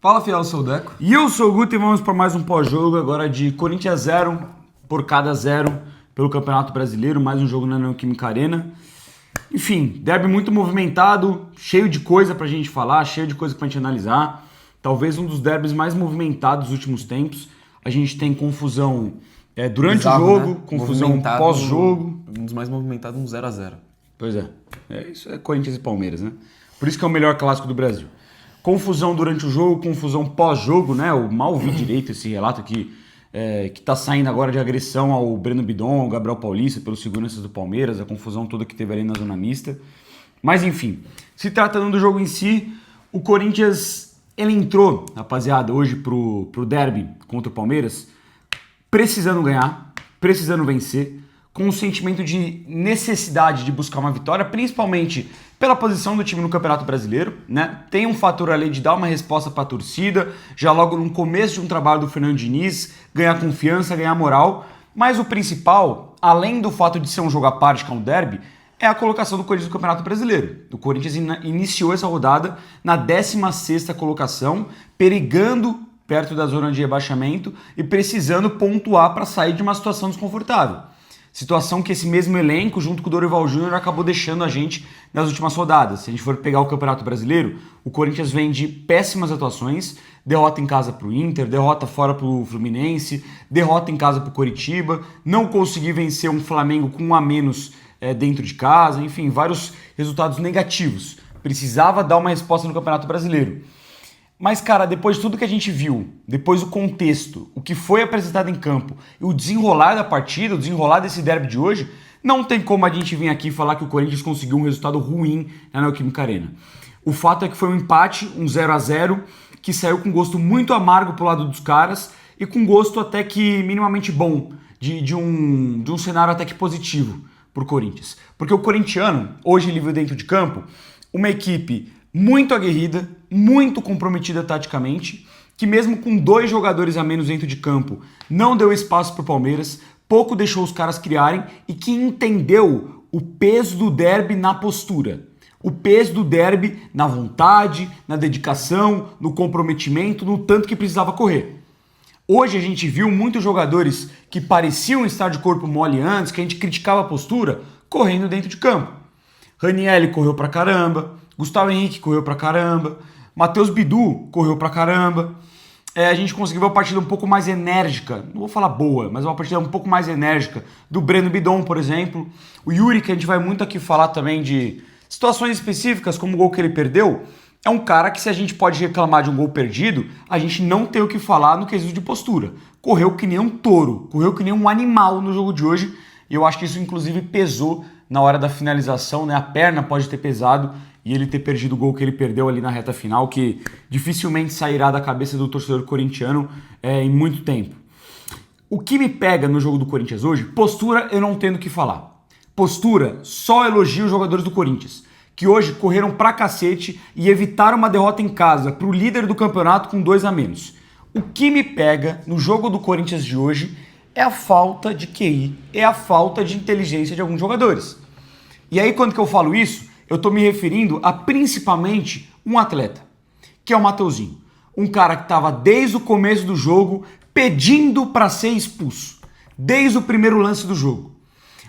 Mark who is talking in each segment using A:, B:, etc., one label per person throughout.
A: Fala, fiel, eu sou o Deco.
B: E eu sou o Guto e vamos para mais um pós-jogo agora de Corinthians 0, Porcada 0 pelo Campeonato Brasileiro, mais um jogo na Neoquímica Arena. Enfim, derby muito movimentado, cheio de coisa pra gente falar, cheio de coisa pra gente analisar. Talvez um dos derbys mais movimentados dos últimos tempos. A gente tem confusão durante
A: Bizarro,
B: o jogo,
A: né?
B: confusão
A: Movimentado,
B: pós-jogo.
A: Um dos mais movimentados, um 0x0.
B: Pois é, isso é Corinthians e Palmeiras, né? Por isso que é o melhor clássico do Brasil. Confusão durante o jogo, confusão pós-jogo, né? Eu mal vi direito esse relato que tá saindo agora de agressão ao Breno Bidon, ao Gabriel Paulista, pelos seguranças do Palmeiras, a confusão toda que teve ali na zona mista. Mas enfim, se tratando do jogo em si, o Corinthians, ele entrou, rapaziada, hoje pro derby contra o Palmeiras, precisando ganhar, precisando vencer, com um sentimento de necessidade de buscar uma vitória, principalmente pela posição do time no Campeonato Brasileiro, né? Tem um fator ali de dar uma resposta para a torcida, já logo no começo de um trabalho do Fernando Diniz, ganhar confiança, ganhar moral, mas o principal, além do fato de ser um jogo à parte, que é um derby, é a colocação do Corinthians no Campeonato Brasileiro. O Corinthians iniciou essa rodada na 16ª colocação, perigando perto da zona de rebaixamento e precisando pontuar para sair de uma situação desconfortável. Situação que esse mesmo elenco, junto com o Dorival Júnior, acabou deixando a gente nas últimas rodadas. Se a gente for pegar o Campeonato Brasileiro, o Corinthians vem de péssimas atuações, derrota em casa pro Inter, derrota fora pro Fluminense, derrota em casa pro Coritiba, não conseguir vencer um Flamengo com um a menos dentro de casa, enfim, vários resultados negativos. Precisava dar uma resposta no Campeonato Brasileiro. Mas, cara, depois de tudo que a gente viu, depois do contexto, o que foi apresentado em campo e o desenrolar da partida, o desenrolar desse derby de hoje, não tem como a gente vir aqui e falar que o Corinthians conseguiu um resultado ruim na Neoquímica Arena. O fato é que foi um empate, um 0x0, que saiu com gosto muito amargo pro lado dos caras e com gosto até que minimamente bom, de um cenário até que positivo pro Corinthians. Porque o corintiano, hoje ele viu dentro de campo, uma equipe muito aguerrida, muito comprometida taticamente, que mesmo com 2 jogadores a menos dentro de campo, não deu espaço para o Palmeiras, pouco deixou os caras criarem e que entendeu o peso do derby na postura. O peso do derby na vontade, na dedicação, no comprometimento, no tanto que precisava correr. Hoje a gente viu muitos jogadores que pareciam estar de corpo mole antes, que a gente criticava a postura, correndo dentro de campo. Ranieri correu pra caramba, Gustavo Henrique correu pra caramba, Matheus Bidu correu pra caramba. A gente conseguiu ver uma partida um pouco mais enérgica, não vou falar boa, mas uma partida um pouco mais enérgica do Breno Bidon, por exemplo. O Yuri, que a gente vai muito aqui falar também de situações específicas, como o gol que ele perdeu, é um cara que, se a gente pode reclamar de um gol perdido, a gente não tem o que falar no quesito de postura. Correu que nem um touro, correu que nem um animal no jogo de hoje, e eu acho que isso inclusive pesou na hora da finalização, né? A perna pode ter pesado e ele ter perdido o gol que ele perdeu ali na reta final, que dificilmente sairá da cabeça do torcedor corintiano em muito tempo. O que me pega no jogo do Corinthians hoje, postura eu não tenho o que falar. Postura, só elogio os jogadores do Corinthians, que hoje correram pra cacete e evitaram uma derrota em casa pro líder do campeonato com 2 a menos. O que me pega no jogo do Corinthians de hoje é a falta de QI, é a falta de inteligência de alguns jogadores. E aí, quando que eu falo isso, eu tô me referindo a principalmente um atleta, que é o Mateuzinho. Um cara que estava desde o começo do jogo pedindo para ser expulso, desde o primeiro lance do jogo.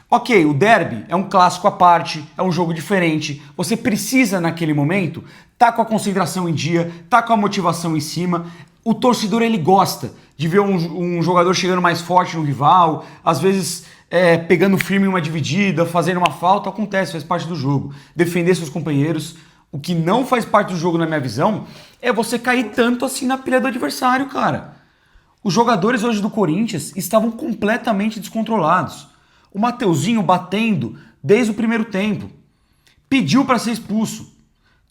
B: Ok, o derby é um clássico à parte, é um jogo diferente, você precisa naquele momento tá com a concentração em dia, tá com a motivação em cima. O torcedor, ele gosta de ver um jogador chegando mais forte no rival, às vezes pegando firme em uma dividida, fazendo uma falta, acontece, faz parte do jogo. Defender seus companheiros. O que não faz parte do jogo, na minha visão, é você cair tanto assim na pilha do adversário, cara. Os jogadores hoje do Corinthians estavam completamente descontrolados. O Mateuzinho batendo desde o primeiro tempo. Pediu para ser expulso.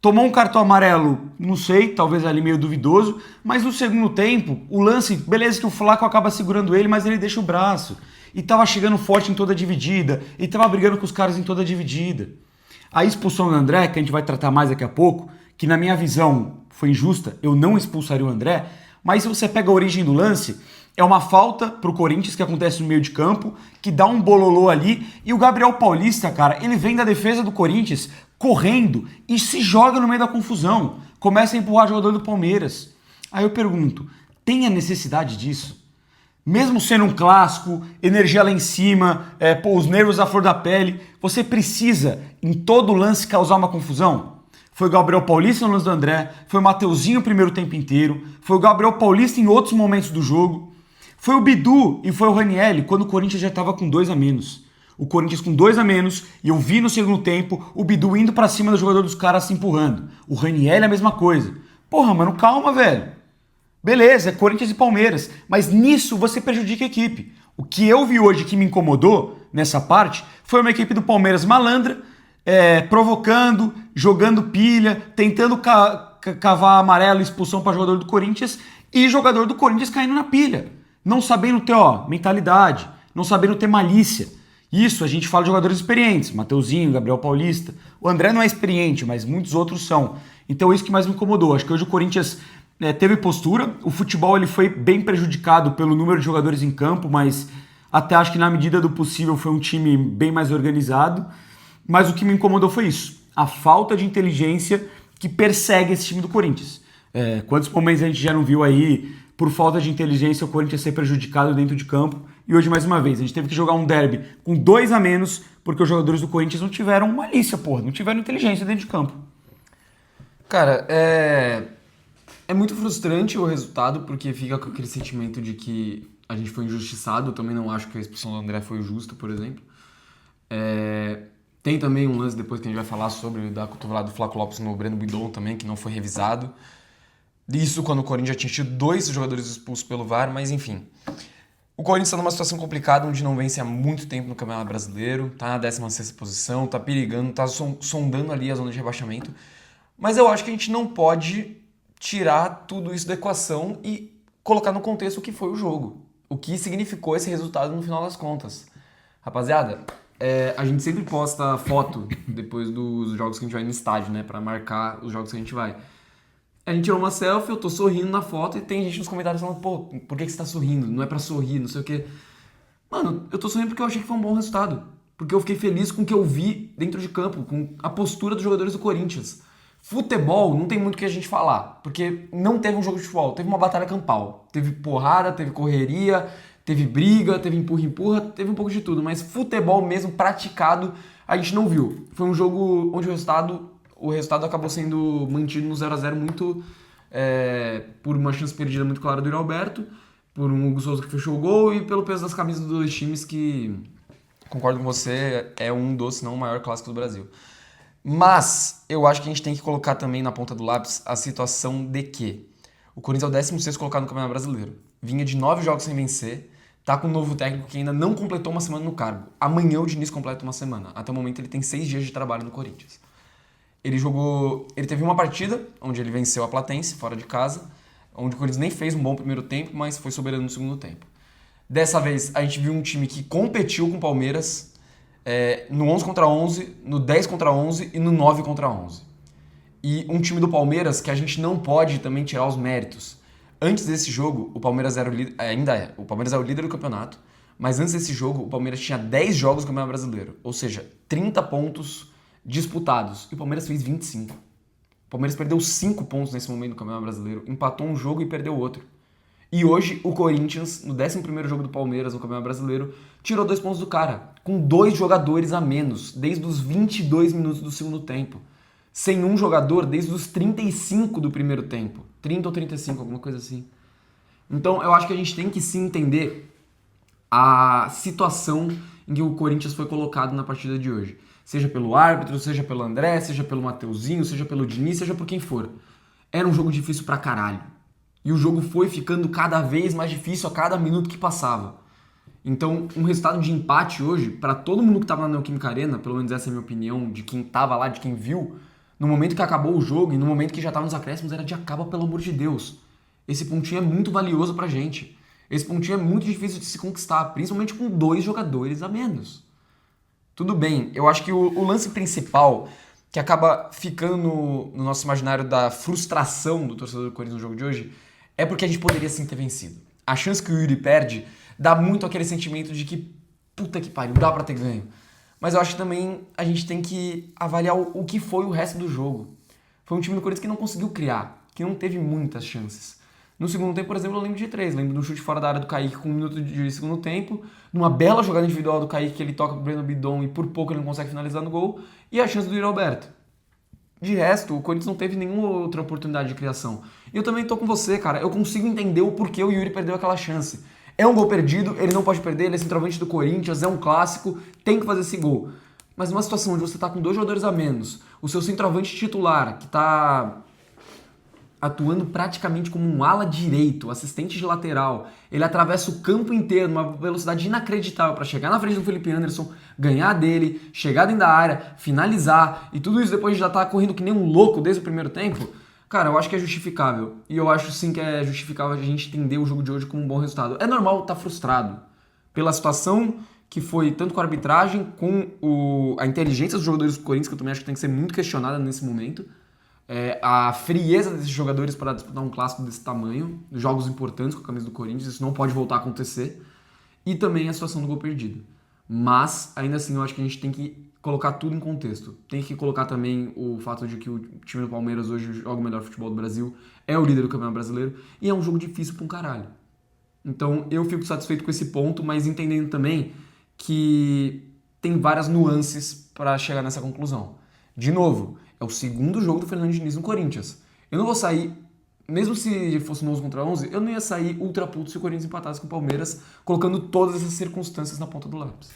B: Tomou um cartão amarelo, não sei, talvez ali meio duvidoso, mas no segundo tempo, o lance, beleza que o Flaco acaba segurando ele, mas ele deixa o braço. E tava chegando forte em toda a dividida, e tava brigando com os caras em toda a dividida. A expulsão do André, que a gente vai tratar mais daqui a pouco, que na minha visão foi injusta, eu não expulsaria o André, mas se você pega a origem do lance, é uma falta pro Corinthians que acontece no meio de campo, que dá um bololô ali, e o Gabriel Paulista, cara, ele vem da defesa do Corinthians correndo e se joga no meio da confusão, começa a empurrar o jogador do Palmeiras. Aí eu pergunto, tem a necessidade disso? Mesmo sendo um clássico, energia lá em cima, os nervos à flor da pele, você precisa, em todo lance, causar uma confusão? Foi o Gabriel Paulista no lance do André, foi o Mateuzinho o primeiro tempo inteiro, foi o Gabriel Paulista em outros momentos do jogo, foi o Bidu e foi o Ranieri quando o Corinthians já estava com 2 a menos. O Corinthians com 2 a menos, e eu vi no segundo tempo o Bidu indo pra cima do jogador dos caras se empurrando. O Ranieri a mesma coisa. Porra, mano, calma, velho. Beleza, é Corinthians e Palmeiras, mas nisso você prejudica a equipe. O que eu vi hoje que me incomodou nessa parte foi uma equipe do Palmeiras malandra, provocando, jogando pilha, tentando cavar amarelo, expulsão para jogador do Corinthians e jogador do Corinthians caindo na pilha. Não sabendo ter mentalidade, não sabendo ter malícia. Isso, a gente fala de jogadores experientes, Mateuzinho, Gabriel Paulista. O André não é experiente, mas muitos outros são. Então isso que mais me incomodou. Acho que hoje o Corinthians teve postura. O futebol ele foi bem prejudicado pelo número de jogadores em campo, mas até acho que na medida do possível foi um time bem mais organizado. Mas o que me incomodou foi isso. A falta de inteligência que persegue esse time do Corinthians. Quantos momentos a gente já não viu aí, por falta de inteligência, o Corinthians ser prejudicado dentro de campo? E hoje, mais uma vez, a gente teve que jogar um derby com 2 a menos, porque os jogadores do Corinthians não tiveram malícia, porra, não tiveram inteligência dentro de campo.
A: Cara, é muito frustrante o resultado, porque fica com aquele sentimento de que a gente foi injustiçado. Eu também não acho que a expulsão do André foi justa, por exemplo. Tem também um lance depois que a gente vai falar sobre da cotovelada do Flaco Lopes no Breno Buidon também, que não foi revisado. Isso quando o Corinthians já tinha tido 2 jogadores expulsos pelo VAR, mas enfim. O Corinthians está numa situação complicada, onde não vence há muito tempo no Campeonato Brasileiro, tá na 16ª posição, tá perigando, tá sondando ali a zona de rebaixamento. Mas eu acho que a gente não pode tirar tudo isso da equação e colocar no contexto o que foi o jogo. O que significou esse resultado no final das contas. Rapaziada, a gente sempre posta foto depois dos jogos que a gente vai no estádio, né? Pra marcar os jogos que a gente vai. A gente tirou uma selfie, eu tô sorrindo na foto e tem gente nos comentários falando, pô, por que você tá sorrindo? Não é pra sorrir, não sei o quê. Mano, eu tô sorrindo porque eu achei que foi um bom resultado. Porque eu fiquei feliz com o que eu vi dentro de campo, com a postura dos jogadores do Corinthians. Futebol não tem muito o que a gente falar, porque não teve um jogo de futebol, teve uma batalha campal. Teve porrada, teve correria, teve briga, teve empurra-empurra, teve um pouco de tudo. Mas futebol mesmo praticado a gente não viu. Foi um jogo onde o resultado acabou sendo mantido no 0 a 0 muito por uma chance perdida muito clara do Yuri Alberto, por um Hugo Souza que fechou o gol e pelo peso das camisas dos dois times que, concordo com você, é um dos, se não o maior clássico do Brasil. Mas eu acho que a gente tem que colocar também na ponta do lápis a situação de que o Corinthians é o 16º colocado no Campeonato Brasileiro. Vinha de 9 jogos sem vencer, tá com um novo técnico que ainda não completou uma semana no cargo. Amanhã o Diniz completa uma semana. Até o momento ele tem 6 dias de trabalho no Corinthians. Ele teve uma partida onde ele venceu a Platense, fora de casa, onde o Corinthians nem fez um bom primeiro tempo, mas foi soberano no segundo tempo. Dessa vez a gente viu um time que competiu com o Palmeiras no 11 contra 11, no 10 contra 11 e no 9 contra 11. E um time do Palmeiras que a gente não pode também tirar os méritos. Antes desse jogo, o Palmeiras era o Palmeiras é o líder do campeonato, mas antes desse jogo, o Palmeiras tinha 10 jogos no Campeonato Brasileiro, ou seja, 30 pontos disputados, e o Palmeiras fez 25. O Palmeiras perdeu 5 pontos nesse momento no Campeonato Brasileiro, empatou um jogo e perdeu outro. E hoje o Corinthians, no 11º jogo do Palmeiras no Campeonato Brasileiro, tirou 2 pontos do cara, com 2 jogadores a menos, desde os 22 minutos do segundo tempo. Sem um jogador desde os 35 do primeiro tempo. 30 ou 35, alguma coisa assim. Então eu acho que a gente tem que sim entender a situação em que o Corinthians foi colocado na partida de hoje. Seja pelo árbitro, seja pelo André, seja pelo Mateuzinho, seja pelo Diniz, seja por quem for. Era um jogo difícil pra caralho. E o jogo foi ficando cada vez mais difícil a cada minuto que passava. Então, um resultado de empate hoje, pra todo mundo que tava na Neoquímica Arena, pelo menos essa é a minha opinião, de quem tava lá, de quem viu, no momento que acabou o jogo e no momento que já tava nos acréscimos, era de acaba, pelo amor de Deus. Esse pontinho é muito valioso pra gente. Esse pontinho é muito difícil de se conquistar, principalmente com 2 jogadores a menos. Tudo bem, eu acho que o lance principal que acaba ficando no nosso imaginário da frustração do torcedor do Corinthians no jogo de hoje é porque a gente poderia sim ter vencido. A chance que o Yuri perde dá muito aquele sentimento de que puta que pariu, dá pra ter ganho. Mas eu acho que também a gente tem que avaliar o que foi o resto do jogo. Foi um time do Corinthians que não conseguiu criar, que não teve muitas chances. No segundo tempo, por exemplo, eu lembro de 3. Lembro do chute fora da área do Kaique com 1 minuto de segundo tempo, numa bela jogada individual do Kaique que ele toca pro Breno Bidon e por pouco ele não consegue finalizar no gol, e a chance do Yuri Alberto. De resto, o Corinthians não teve nenhuma outra oportunidade de criação. E eu também tô com você, cara. Eu consigo entender o porquê o Yuri perdeu aquela chance. É um gol perdido, ele não pode perder, ele é centroavante do Corinthians, é um clássico, tem que fazer esse gol. Mas numa situação onde você tá com 2 jogadores a menos, o seu centroavante titular, que tá atuando praticamente como um ala direito, assistente de lateral, ele atravessa o campo inteiro numa velocidade inacreditável para chegar na frente do Felipe Anderson, ganhar dele, chegar dentro da área, finalizar, e tudo isso depois de já estar correndo que nem um louco desde o primeiro tempo. Cara, eu acho que é justificável. E eu acho sim que é justificável a gente entender o jogo de hoje como um bom resultado. É normal estar frustrado pela situação que foi tanto com a arbitragem, com a inteligência dos jogadores do Corinthians, que eu também acho que tem que ser muito questionada nesse momento. A frieza desses jogadores para disputar um clássico desse tamanho, jogos importantes com a camisa do Corinthians, isso não pode voltar a acontecer. E também a situação do gol perdido. Mas, ainda assim, eu acho que a gente tem que colocar tudo em contexto. Tem que colocar também o fato de que o time do Palmeiras hoje joga o melhor futebol do Brasil, é o líder do Campeonato Brasileiro, e é um jogo difícil pra um caralho. Então, eu fico satisfeito com esse ponto, mas entendendo também que tem várias nuances para chegar nessa conclusão. De novo, é o segundo jogo do Fernando Diniz no Corinthians. Eu não vou sair, mesmo se fosse um 11 contra 11, eu não ia sair ultra puto se o Corinthians empatasse com o Palmeiras, colocando todas essas circunstâncias na ponta do lápis.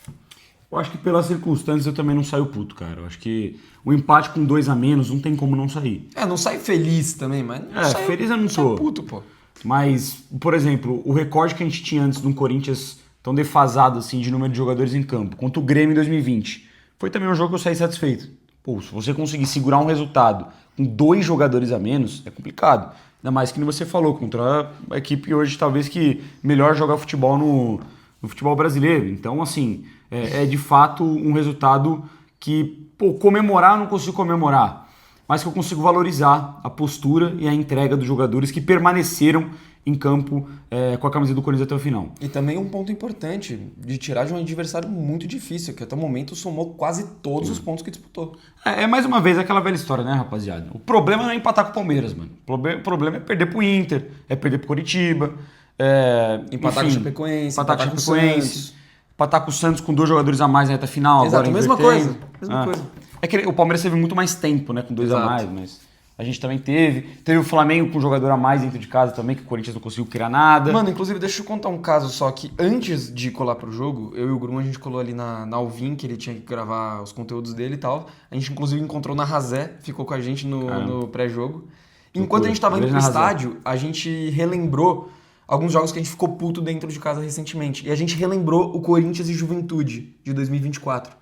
B: Eu acho que pelas circunstâncias eu também não saio puto, cara. Eu acho que o empate com 2 a menos não tem como não sair.
A: Não sai feliz também, mas...
B: Feliz eu não sou.
A: Puto, pô.
B: Mas, por exemplo, o recorde que a gente tinha antes de um Corinthians tão defasado assim de número de jogadores em campo, contra o Grêmio em 2020, foi também um jogo que eu saí satisfeito. Pô, se você conseguir segurar um resultado com 2 jogadores a menos, é complicado. Ainda mais que você falou, contra a equipe hoje talvez que melhor joga futebol no futebol brasileiro. Então, assim, é de fato um resultado que, pô, comemorar eu não consigo comemorar, mas que eu consigo valorizar a postura e a entrega dos jogadores que permaneceram em campo com a camisa do Corinthians até o final.
A: E também um ponto importante de tirar de um adversário muito difícil, que até o momento somou quase todos os pontos que disputou.
B: Mais uma vez aquela velha história, né, rapaziada? O problema não é empatar com o Palmeiras, mano. O problema é perder pro Inter, é perder pro Coritiba,
A: empatar com o Chapecoense, empatar com o Santos.
B: Empatar com o Santos com 2 jogadores a mais até a final.
A: Exato,
B: agora
A: mesma coisa.
B: É que o Palmeiras teve muito mais tempo, né, com 2 a mais, mas a gente também teve. Teve o Flamengo com um jogador a mais dentro de casa também, que o Corinthians não conseguiu criar nada.
A: Mano, inclusive, deixa eu contar um caso só, que antes de colar pro jogo, eu e o Grum, a gente colou ali na Alvin, que ele tinha que gravar os conteúdos dele e tal. A gente, inclusive, encontrou na Razé, ficou com a gente no pré-jogo. Enquanto a gente tava indo pro estádio, a gente relembrou alguns jogos que a gente ficou puto dentro de casa recentemente. E a gente relembrou o Corinthians e Juventude, de 2024.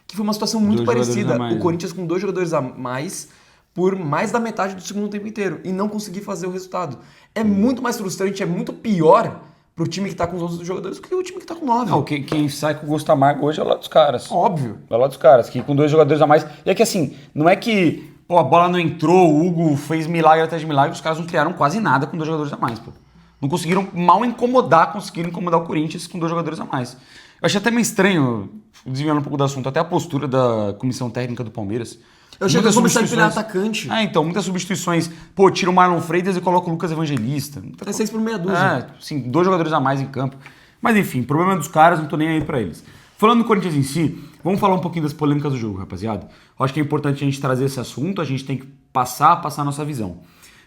A: Que foi uma situação muito parecida. O Corinthians com 2 jogadores a mais por mais da metade do segundo tempo inteiro e não conseguir fazer o resultado. É muito mais frustrante, é muito pior pro time que tá com os outros jogadores do que o time que tá com 9.
B: Não, quem sai com o gosto amargo hoje é o lado dos caras.
A: Óbvio.
B: É o lado dos caras, que com 2 jogadores a mais... E é que assim, não é que a bola não entrou, o Hugo fez milagre atrás de milagre, os caras não criaram quase nada com 2 jogadores a mais, pô. Não conseguiram conseguiram incomodar o Corinthians com 2 jogadores a mais. Eu achei até meio estranho, desviando um pouco do assunto, até a postura da comissão técnica do Palmeiras.
A: Eu achei que começar a empilhar atacante.
B: Então, muitas substituições. Pô, tira o Marlon Freitas e coloca o Lucas Evangelista.
A: É 6 por meia dúzia.
B: Sim, 2 jogadores a mais em campo. Mas enfim, problema dos caras, não tô nem aí pra eles. Falando do Corinthians em si, vamos falar um pouquinho das polêmicas do jogo, rapaziada. Eu acho que é importante a gente trazer esse assunto, a gente tem que passar a nossa visão.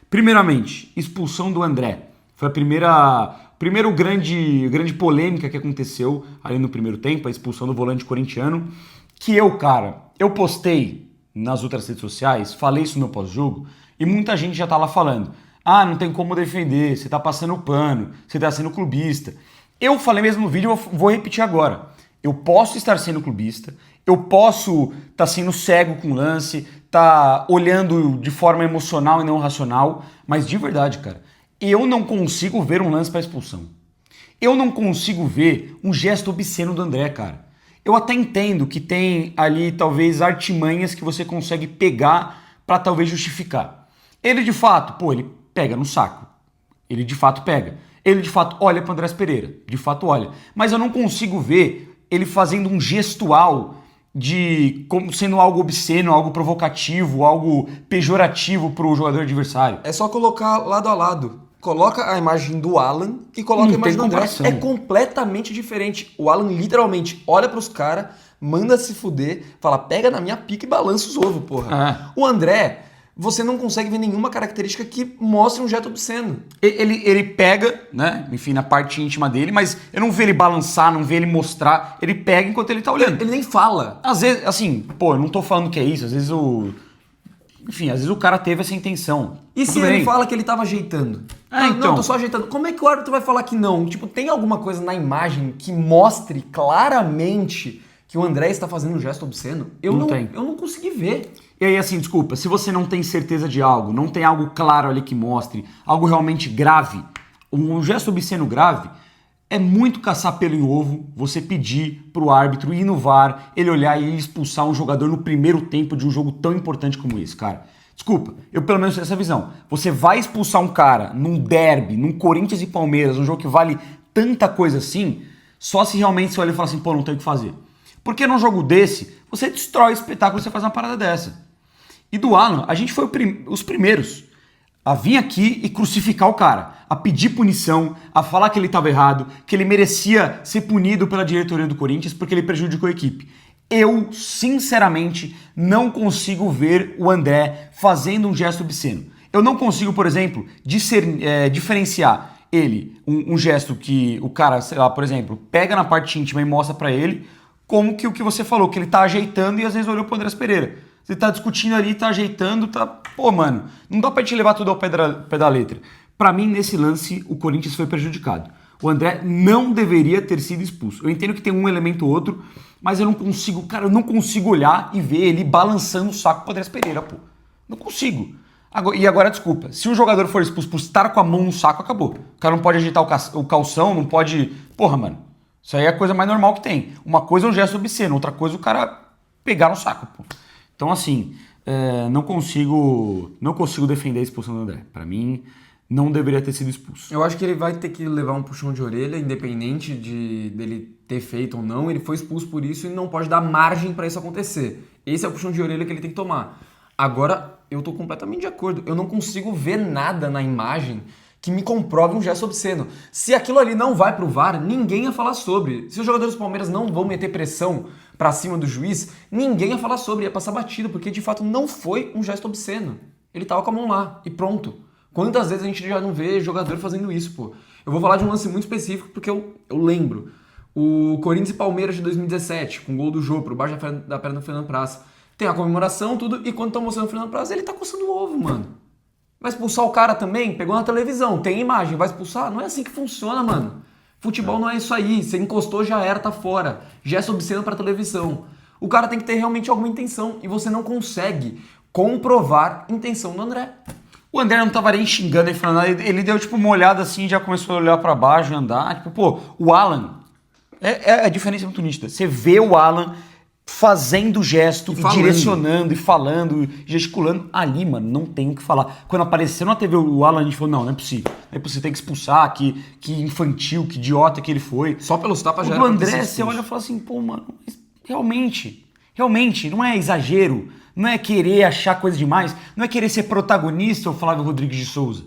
B: Primeiramente, expulsão do André. Foi a primeira grande polêmica que aconteceu ali no primeiro tempo, a expulsão do volante corintiano, que eu postei nas outras redes sociais, falei isso no meu pós-jogo, e muita gente já tá lá falando, não tem como defender, você tá passando pano, você tá sendo clubista. Eu falei mesmo no vídeo, eu vou repetir agora. Eu posso estar sendo clubista, eu posso estar sendo cego com o lance, tá olhando de forma emocional e não racional, mas de verdade, cara, eu não consigo ver um lance para expulsão. Eu não consigo ver um gesto obsceno do André, cara. Eu até entendo que tem ali talvez artimanhas que você consegue pegar para talvez justificar. Ele de fato, ele pega no saco. Ele de fato pega. Ele de fato olha para Andrés Pereira. De fato olha. Mas eu não consigo ver ele fazendo um gestual como sendo algo obsceno, algo provocativo, algo pejorativo para o jogador adversário.
A: É só colocar lado a lado. coloca a imagem do Alan e coloca
B: Não
A: a imagem
B: tem
A: do André.
B: comparação.
A: É completamente diferente. O Alan literalmente olha pros caras, manda se fuder, fala, pega na minha pica e balança os ovos, porra. O André, você não consegue ver nenhuma característica que mostre um gesto obsceno.
B: Ele pega, né? Enfim, na parte íntima dele, mas eu não vejo ele balançar, não vejo ele mostrar. Ele pega enquanto ele tá olhando.
A: Ele nem fala.
B: Às vezes, assim, pô, eu não tô falando que é isso. Às vezes Enfim, às vezes o cara teve essa intenção.
A: E
B: Tudo
A: se
B: bem.
A: ele fala que ele tava ajeitando?
B: Então.
A: Não, tô só ajeitando. Como é que o árbitro vai falar que não? Tipo, tem alguma coisa na imagem que mostre claramente que o André está fazendo um gesto obsceno? Eu não consegui ver.
B: E aí, assim, desculpa, se você não tem certeza de algo, não tem algo claro ali que mostre, algo realmente grave, um gesto obsceno grave, é muito caçar pelo em ovo você pedir pro árbitro ir no VAR, ele olhar e ele expulsar um jogador no primeiro tempo de um jogo tão importante como esse, cara. Desculpa, eu pelo menos tenho essa visão. Você vai expulsar um cara num derby, num Corinthians e Palmeiras, um jogo que vale tanta coisa assim, só se realmente você olha e fala assim, pô, não tem o que fazer. Porque num jogo desse, você destrói o espetáculo você faz uma parada dessa. E do Alan, a gente foi os primeiros a vir aqui e crucificar o cara, a pedir punição, a falar que ele estava errado, que ele merecia ser punido pela diretoria do Corinthians porque ele prejudicou a equipe. Eu, sinceramente, não consigo ver o André fazendo um gesto obsceno. Eu não consigo, por exemplo, diferenciar ele, um gesto que o cara, sei lá, por exemplo, pega na parte íntima e mostra pra ele, como que o que você falou, que ele tá ajeitando e às vezes olhou pro Andrés Pereira. Você tá discutindo ali, tá ajeitando, tá... Pô, mano, não dá pra te levar tudo ao pé da letra. Pra mim, nesse lance, o Corinthians foi prejudicado. O André não deveria ter sido expulso. Eu entendo que tem um elemento ou outro, mas eu não consigo, cara, eu não consigo olhar e ver ele balançando o saco pro Andrés Pereira, pô. Não consigo. E agora, desculpa, se o jogador for expulso por estar com a mão no saco, acabou. O cara não pode agitar o calção, não pode... Porra, mano, isso aí é a coisa mais normal que tem. Uma coisa é um gesto obsceno, outra coisa é o cara pegar no saco, pô. Então, assim, não consigo defender a expulsão do André. Pra mim, não deveria ter sido expulso.
A: Eu acho que ele vai ter que levar um puxão de orelha, independente dele ter feito ou não. Ele foi expulso por isso e não pode dar margem pra isso acontecer. Esse é o puxão de orelha que ele tem que tomar. Agora, eu tô completamente de acordo. Eu não consigo ver nada na imagem que me comprove um gesto obsceno. Se aquilo ali não vai pro VAR, ninguém ia falar sobre. Se os jogadores do Palmeiras não vão meter pressão pra cima do juiz, ninguém ia falar sobre, ia passar batido, porque de fato não foi um gesto obsceno. Ele tava com a mão lá e pronto. Quantas vezes a gente já não vê jogador fazendo isso, pô? Eu vou falar de um lance muito específico porque eu lembro. O Corinthians e Palmeiras de 2017, com o gol do Jô, por baixo da perna do Fernando Praz. Tem a comemoração, tudo, e quando estão mostrando o Fernando Praz, ele tá coçando o ovo, mano. Vai expulsar o cara também? Pegou na televisão, tem imagem, vai expulsar? Não é assim que funciona, mano. Futebol não é isso aí, você encostou, já era, tá fora. Gesto obsceno pra televisão. O cara tem que ter realmente alguma intenção e você não consegue comprovar intenção do André.
B: O André não tava nem xingando e falando nada, ele deu tipo uma olhada assim, já começou a olhar pra baixo e andar. Tipo, pô, o Alan, a diferença é muito nítida. Você vê o Alan fazendo gesto, e direcionando, e falando, gesticulando. Ali, mano, não tem o que falar. Quando apareceu na TV o Alan, a gente falou, não é possível. Não é possível, tem que expulsar, que infantil, que idiota que ele foi.
A: Só pelos tapas já
B: era. O André, você olha e fala assim, pô, mano, realmente, não é exagero, não é querer achar coisa demais, não é querer ser protagonista, o Flávio Rodrigues de Souza.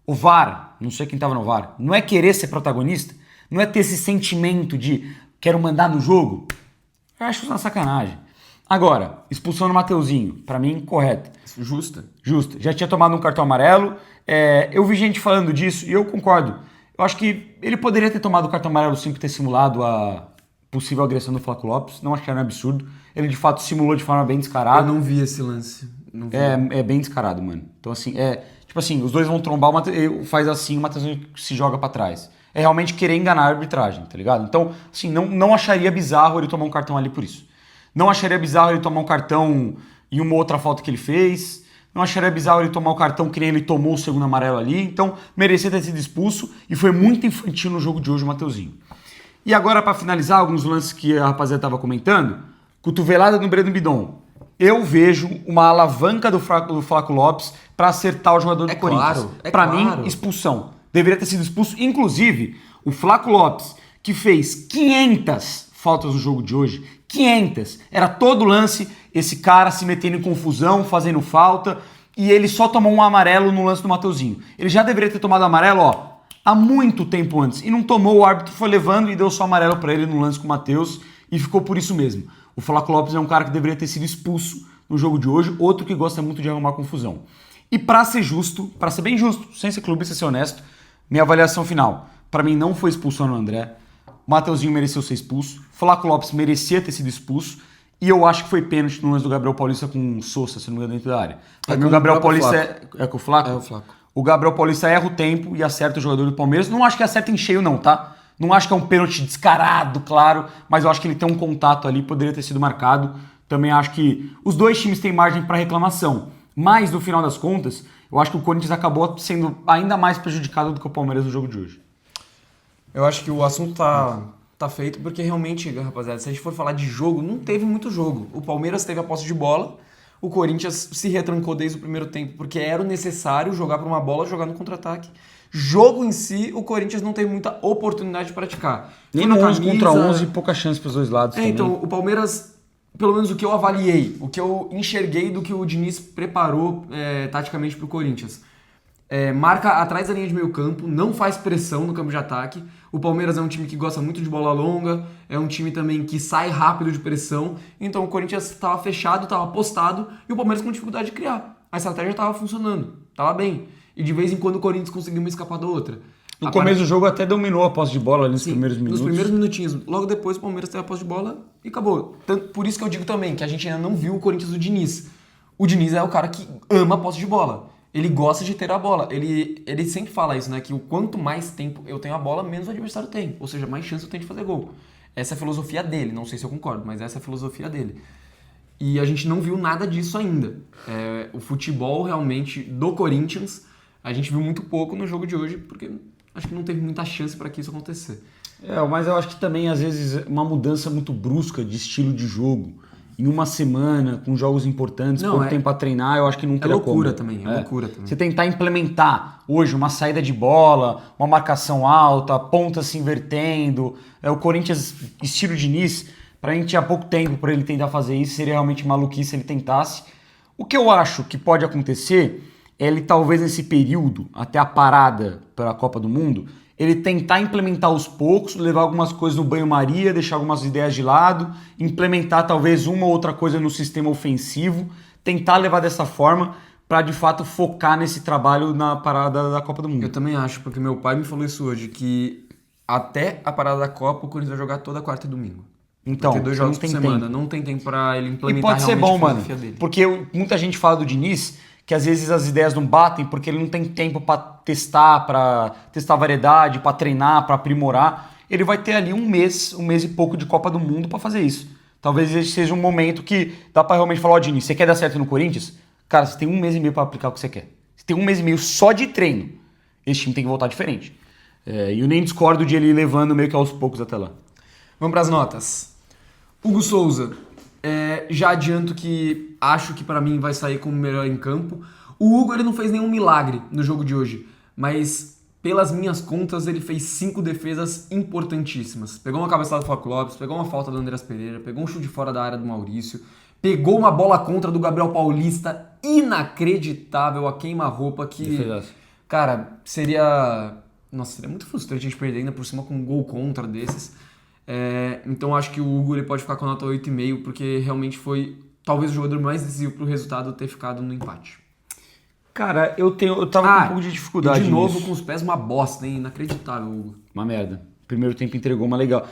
B: O VAR, não sei quem tava no VAR, não é querer ser protagonista, não é ter esse sentimento de quero mandar no jogo. Eu acho isso uma sacanagem. Agora, expulsão do Mateuzinho, pra mim, correta.
A: Justa.
B: Já tinha tomado um cartão amarelo. Eu vi gente falando disso e eu concordo. Eu acho que ele poderia ter tomado o cartão amarelo sim por ter simulado a possível agressão do Flaco Lopes. Não acharam absurdo. Ele, de fato, simulou de forma bem descarada.
A: Eu não vi esse lance. Não vi.
B: É bem descarado, mano. Então, assim, tipo assim, os dois vão trombar, faz assim, o Mateuzinho se joga pra trás. É realmente querer enganar a arbitragem, tá ligado? Então, assim, não acharia bizarro ele tomar um cartão ali por isso. Não acharia bizarro ele tomar um cartão em uma outra falta que ele fez. Não acharia bizarro ele tomar o cartão que nem ele tomou o segundo amarelo ali. Então, merecia ter sido expulso e foi muito infantil no jogo de hoje o Mateuzinho. E agora, pra finalizar, alguns lances que a rapaziada tava comentando. Cotovelada no Breno Bidon. Eu vejo uma alavanca do Flaco Lopes pra acertar o jogador do Corinthians. Pra mim, expulsão. Deveria ter sido expulso. Inclusive, o Flaco Lopes, que fez 500 faltas no jogo de hoje, 500. Era todo lance, esse cara se metendo em confusão, fazendo falta. e ele só tomou um amarelo no lance do Mateuzinho. Ele já deveria ter tomado amarelo, há muito tempo antes. E não tomou, o árbitro foi levando e deu só amarelo para ele no lance com o Matheus e ficou por isso mesmo. O Flaco Lopes é um cara que deveria ter sido expulso no jogo de hoje, outro que gosta muito de arrumar confusão. E para ser justo, para ser bem justo, sem ser clubista, ser honesto, minha avaliação final. Para mim não foi expulsão no André. O Mateuzinho mereceu ser expulso. Flaco Lopes merecia ter sido expulso. E eu acho que foi pênalti no lance do Gabriel Paulista com o Sousa, se não me engano, dentro da área. Pra mim, o Gabriel Paulista é com o Flaco?
A: É o Flaco.
B: O Gabriel Paulista erra o tempo e acerta o jogador do Palmeiras. Não acho que acerta em cheio, não, tá? Não acho que é um pênalti descarado, claro. Mas eu acho que ele tem um contato ali, poderia ter sido marcado. Também acho que os dois times têm margem para reclamação. Mas, no final das contas, eu acho que o Corinthians acabou sendo ainda mais prejudicado do que o Palmeiras no jogo de hoje.
A: Eu acho que o assunto tá feito porque realmente, rapaziada, se a gente for falar de jogo, não teve muito jogo. O Palmeiras teve a posse de bola, o Corinthians se retrancou desde o primeiro tempo porque era o necessário jogar por uma bola, jogar no contra-ataque. Jogo em si, o Corinthians não teve muita oportunidade de praticar.
B: Nem no 11 contra 11, pouca chance para os dois lados também.
A: Então, o Palmeiras, pelo menos o que eu avaliei, o que eu enxerguei do que o Diniz preparou taticamente para o Corinthians. Marca atrás da linha de meio campo, não faz pressão no campo de ataque. O Palmeiras é um time que gosta muito de bola longa, é um time também que sai rápido de pressão. Então o Corinthians estava fechado, estava postado e o Palmeiras com dificuldade de criar. A estratégia estava funcionando, estava bem. E de vez em quando o Corinthians conseguiu uma escapar da outra.
B: No começo do jogo até dominou a posse de bola ali nos primeiros minutos.
A: Nos primeiros minutinhos. Logo depois o Palmeiras teve a posse de bola e acabou. Por isso que eu digo também que a gente ainda não viu o Corinthians do Diniz. O Diniz é o cara que ama a posse de bola. Ele gosta de ter a bola. Ele sempre fala isso, né? Que o quanto mais tempo eu tenho a bola, menos o adversário tem. Ou seja, mais chance eu tenho de fazer gol. Essa é a filosofia dele. Não sei se eu concordo, mas essa é a filosofia dele. E a gente não viu nada disso ainda. O futebol realmente do Corinthians, a gente viu muito pouco no jogo de hoje, porque acho que não teve muita chance para que isso acontecer.
B: Mas eu acho que também, às vezes, uma mudança muito brusca de estilo de jogo em uma semana, com jogos importantes, pouco tempo para treinar, eu acho que não teria como.
A: Loucura também.
B: Você tentar implementar hoje uma saída de bola, uma marcação alta, pontas se invertendo, o Corinthians, estilo Diniz, pra gente tinha pouco tempo para ele tentar fazer isso, seria realmente maluquice se ele tentasse. O que eu acho que pode acontecer é ele talvez nesse período, até a parada para a Copa do Mundo, ele tentar implementar aos poucos, levar algumas coisas no banho-maria, deixar algumas ideias de lado, implementar talvez uma ou outra coisa no sistema ofensivo, tentar levar dessa forma para de fato focar nesse trabalho na parada da Copa do Mundo.
A: Eu também acho, porque meu pai me falou isso hoje, que até a parada da Copa o Corinthians vai jogar toda quarta e domingo.
B: Então,
A: tem 2 jogos por semana,
B: tempo.
A: Não tem tempo para ele implementar.
B: E pode ser bom,
A: a
B: mano,
A: dele.
B: porque muita gente fala do Diniz que às vezes as ideias não batem porque ele não tem tempo para testar variedade, para treinar, para aprimorar. Ele vai ter ali um mês e pouco de Copa do Mundo para fazer isso. Talvez esse seja um momento que dá para realmente falar, Diniz, você quer dar certo no Corinthians? Cara, você tem 1 mês e meio para aplicar o que você quer. Você tem 1 mês e meio só de treino. Esse time tem que voltar diferente. E eu nem discordo de ele ir levando meio que aos poucos até lá.
A: Vamos para as notas. Hugo Souza. Já adianto que acho que para mim vai sair como melhor em campo. O Hugo ele não fez nenhum milagre no jogo de hoje, mas pelas minhas contas ele fez 5 defesas importantíssimas. Pegou uma cabeçada do Flaco Lopes, pegou uma falta do Andreas Pereira, pegou um chute fora da área do Maurício, pegou uma bola contra do Gabriel Paulista, inacreditável, a queima-roupa que...
B: Defesaço.
A: Cara, seria muito frustrante a gente perder ainda por cima com um gol contra desses. Então acho que o Hugo ele pode ficar com nota 8,5, porque realmente foi talvez o jogador mais decisivo para o resultado ter ficado no empate.
B: Cara, eu tava com um pouco de dificuldade
A: de novo
B: nisso.
A: com os pés uma bosta, hein? Inacreditável, Hugo.
B: Uma merda. Primeiro tempo entregou uma legal.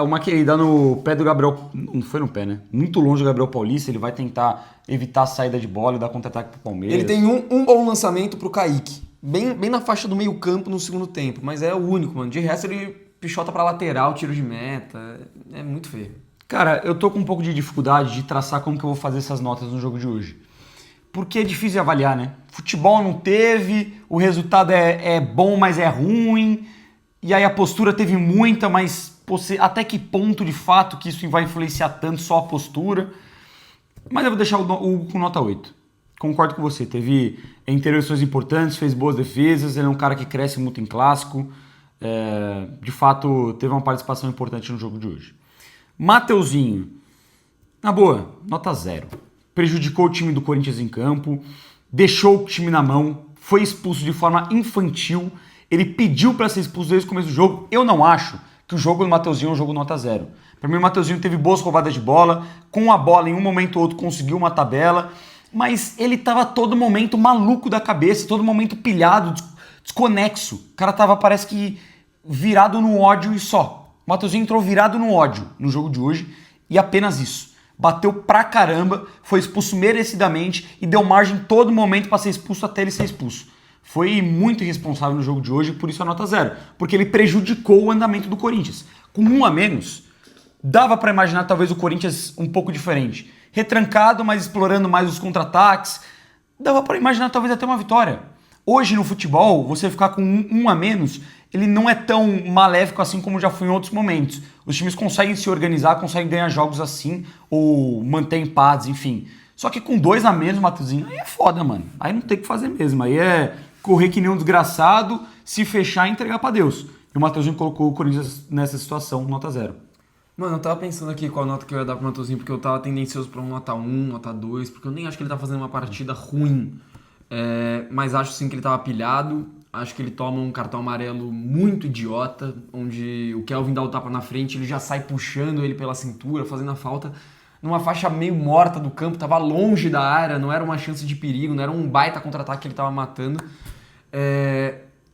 B: Uma que ele dá no pé do Gabriel... Não foi no pé, né? Muito longe do Gabriel Paulista, ele vai tentar evitar a saída de bola e dar contra-ataque pro Palmeiras.
A: Ele tem um bom lançamento pro Kaique. Bem na faixa do meio campo no segundo tempo, mas é o único, mano. De resto ele pichota pra lateral, tiro de meta. É muito feio.
B: Cara, eu tô com um pouco de dificuldade de traçar como que eu vou fazer essas notas no jogo de hoje. Porque é difícil de avaliar, né? Futebol não teve, o resultado é bom, mas é ruim. E aí a postura teve muita, mas até que ponto de fato que isso vai influenciar tanto só a postura? Mas eu vou deixar o Hugo com nota 8. Concordo com você, teve intervenções importantes, fez boas defesas, ele é um cara que cresce muito em clássico. De fato, teve uma participação importante no jogo de hoje. Mateuzinho, na boa, nota 0. Prejudicou o time do Corinthians em campo. deixou o time na mão, foi expulso de forma infantil, ele pediu para ser expulso desde o começo do jogo. Eu não acho que o jogo do Mateuzinho é um jogo nota 0. Para mim o Mateuzinho teve boas roubadas de bola, com a bola em um momento ou outro conseguiu uma tabela, mas ele tava todo momento maluco da cabeça, todo momento pilhado, desconexo. O cara tava, parece que, virado no ódio e só. O Mateuzinho entrou virado no ódio no jogo de hoje e apenas isso. Bateu pra caramba, foi expulso merecidamente e deu margem todo momento para ser expulso até ele ser expulso. Foi muito irresponsável no jogo de hoje, por isso a nota 0. Porque ele prejudicou o andamento do Corinthians. Com um a menos, dava para imaginar talvez o Corinthians um pouco diferente. Retrancado, mas explorando mais os contra-ataques. Dava para imaginar talvez até uma vitória. Hoje no futebol, você ficar com um a menos, ele não é tão maléfico assim como já foi em outros momentos. Os times conseguem se organizar, conseguem ganhar jogos assim, ou manter empates, enfim. Só que com 2 a menos, Matheusinho, aí é foda, mano. Aí não tem o que fazer mesmo. Aí é correr que nem um desgraçado, se fechar e entregar pra Deus. E o Matheusinho colocou o Corinthians nessa situação, nota 0.
A: Mano, eu tava pensando aqui qual nota que eu ia dar pro Mateuzinho, porque eu tava tendencioso pra um nota 1, nota 2, porque eu nem acho que ele tá fazendo uma partida ruim. Mas acho sim que ele tava pilhado, acho que ele toma um cartão amarelo muito idiota, onde o Kelvin dá o tapa na frente, ele já sai puxando ele pela cintura, fazendo a falta numa faixa meio morta do campo, tava longe da área, não era uma chance de perigo, não era um baita contra-ataque que ele tava matando.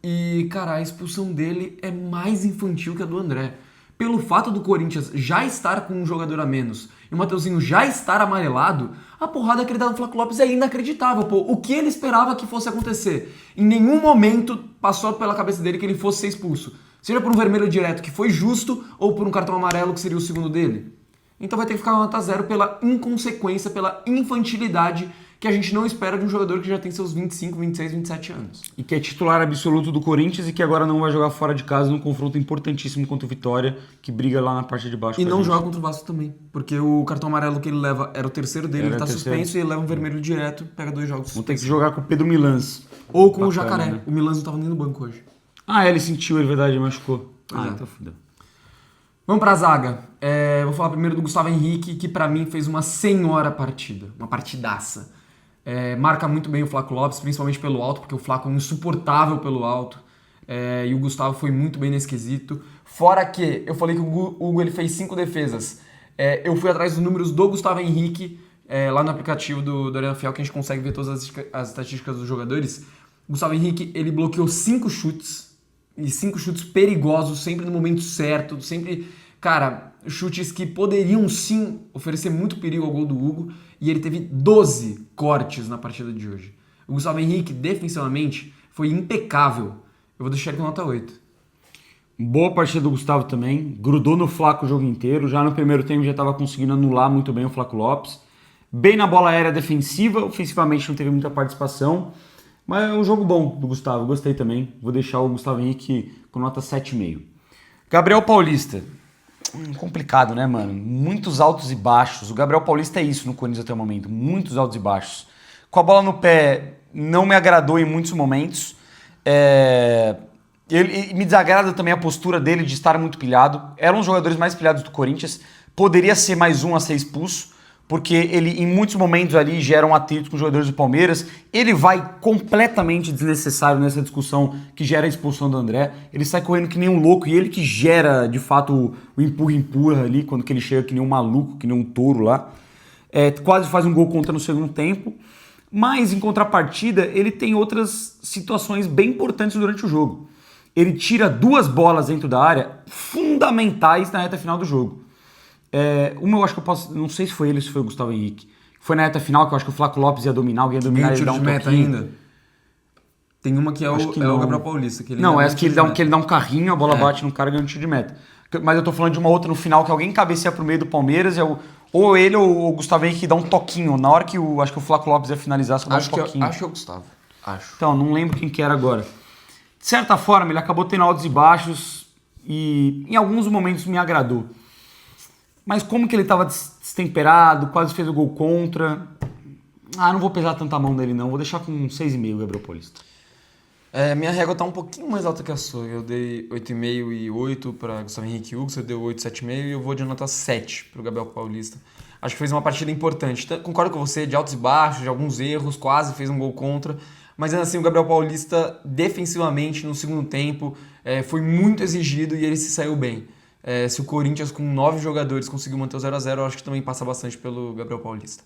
A: E, cara, a expulsão dele é mais infantil que a do André. Pelo fato do Corinthians já estar com um jogador a menos e o Mateuzinho já estar amarelado, a porrada que ele dá no Flaco Lopes é inacreditável, pô. O que ele esperava que fosse acontecer? Em nenhum momento passou pela cabeça dele que ele fosse ser expulso. Seja por um vermelho direto, que foi justo, ou por um cartão amarelo, que seria o segundo dele. Então vai ter que ficar uma nota 0 pela inconsequência, pela infantilidade que a gente não espera de um jogador que já tem seus 25, 26, 27 anos.
B: E que é titular absoluto do Corinthians e que agora não vai jogar fora de casa num confronto importantíssimo contra o Vitória, que briga lá na parte de baixo.
A: E não joga contra o Vasco também, porque o cartão amarelo que ele leva era o terceiro dele, ele tá suspenso e ele leva um vermelho direto, pega 2 jogos.
B: Vão ter que jogar com o Pedro Milans.
A: Ou com o Jacaré. Né? O Milans não tava nem no banco hoje.
B: Ele sentiu, é verdade, machucou. Então fudeu.
A: Vamos pra zaga. Vou falar primeiro do Gustavo Henrique, que pra mim fez uma senhora partida, uma partidaça. Marca muito bem o Flaco Lopes, principalmente pelo alto, porque o Flaco é insuportável pelo alto. E o Gustavo foi muito bem nesse quesito. Fora que eu falei que o Hugo ele fez 5 defesas. Eu fui atrás dos números do Gustavo Henrique, lá no aplicativo do Arena Fiel, que a gente consegue ver todas as estatísticas dos jogadores. O Gustavo Henrique ele bloqueou 5 chutes, e 5 chutes perigosos, sempre no momento certo, sempre, cara, chutes que poderiam sim oferecer muito perigo ao gol do Hugo, e ele teve 12 cortes na partida de hoje. O Gustavo Henrique, defensivamente, foi impecável. Eu vou deixar ele com nota 8.
B: Boa partida do Gustavo também, grudou no Flaco o jogo inteiro, já no primeiro tempo já estava conseguindo anular muito bem o Flaco Lopes. Bem na bola aérea defensiva, ofensivamente não teve muita participação, mas é um jogo bom do Gustavo, gostei também. Vou deixar o Gustavo Henrique com nota 7,5. Gabriel Paulista. Complicado, né, mano? Muitos altos e baixos. O Gabriel Paulista é isso no Corinthians até o momento. Muitos altos e baixos. Com a bola no pé, não me agradou em muitos momentos. Ele me desagrada também a postura dele de estar muito pilhado. Era um dos jogadores mais pilhados do Corinthians. Poderia ser mais um a ser expulso, porque ele em muitos momentos ali gera um atrito com os jogadores do Palmeiras. Ele vai completamente desnecessário nessa discussão que gera a expulsão do André. Ele sai correndo que nem um louco e ele que gera, de fato, o empurra-empurra ali, quando que ele chega que nem um maluco, que nem um touro lá. Quase faz um gol contra no segundo tempo. Mas, em contrapartida, ele tem outras situações bem importantes durante o jogo. Ele tira 2 bolas dentro da área fundamentais na reta final do jogo. Uma eu acho que eu posso... Não sei se foi ele ou se foi o Gustavo Henrique. Foi na reta final que eu acho que o Flaco Lopes ia dominar. Alguém ia dominar e ele dá um
A: meta
B: toquinho.
A: ainda. Tem uma que é o Gabriel Paulista. Que ele
B: não, essa que ele dá um carrinho, a bola bate no cara e ganha um tiro de meta. Mas eu tô falando de uma outra no final que alguém cabeceia pro meio do Palmeiras. Ou ele ou o Gustavo Henrique dá um toquinho. Na hora que acho que o Flaco Lopes ia finalizar, só dá um toquinho.
A: Acho que é o Gustavo. Acho.
B: Então, não lembro quem que era agora. De certa forma, ele acabou tendo altos e baixos e em alguns momentos me agradou. Mas como que ele estava destemperado, quase fez o gol contra. Não vou pesar tanta mão dele não, vou deixar com 6,5 o Gabriel Paulista.
A: Minha régua tá um pouquinho mais alta que a sua. Eu dei 8,5 e 8 para Gustavo Henrique e Hugo, você deu 8, 7,5 e eu vou de nota 7 pro Gabriel Paulista. Acho que fez uma partida importante. Concordo com você, de altos e baixos, de alguns erros, quase fez um gol contra. Mas ainda assim, o Gabriel Paulista, defensivamente, no segundo tempo, foi muito exigido e ele se saiu bem. Se o Corinthians, com 9 jogadores, conseguiu manter o 0x0, eu acho que também passa bastante pelo Gabriel Paulista.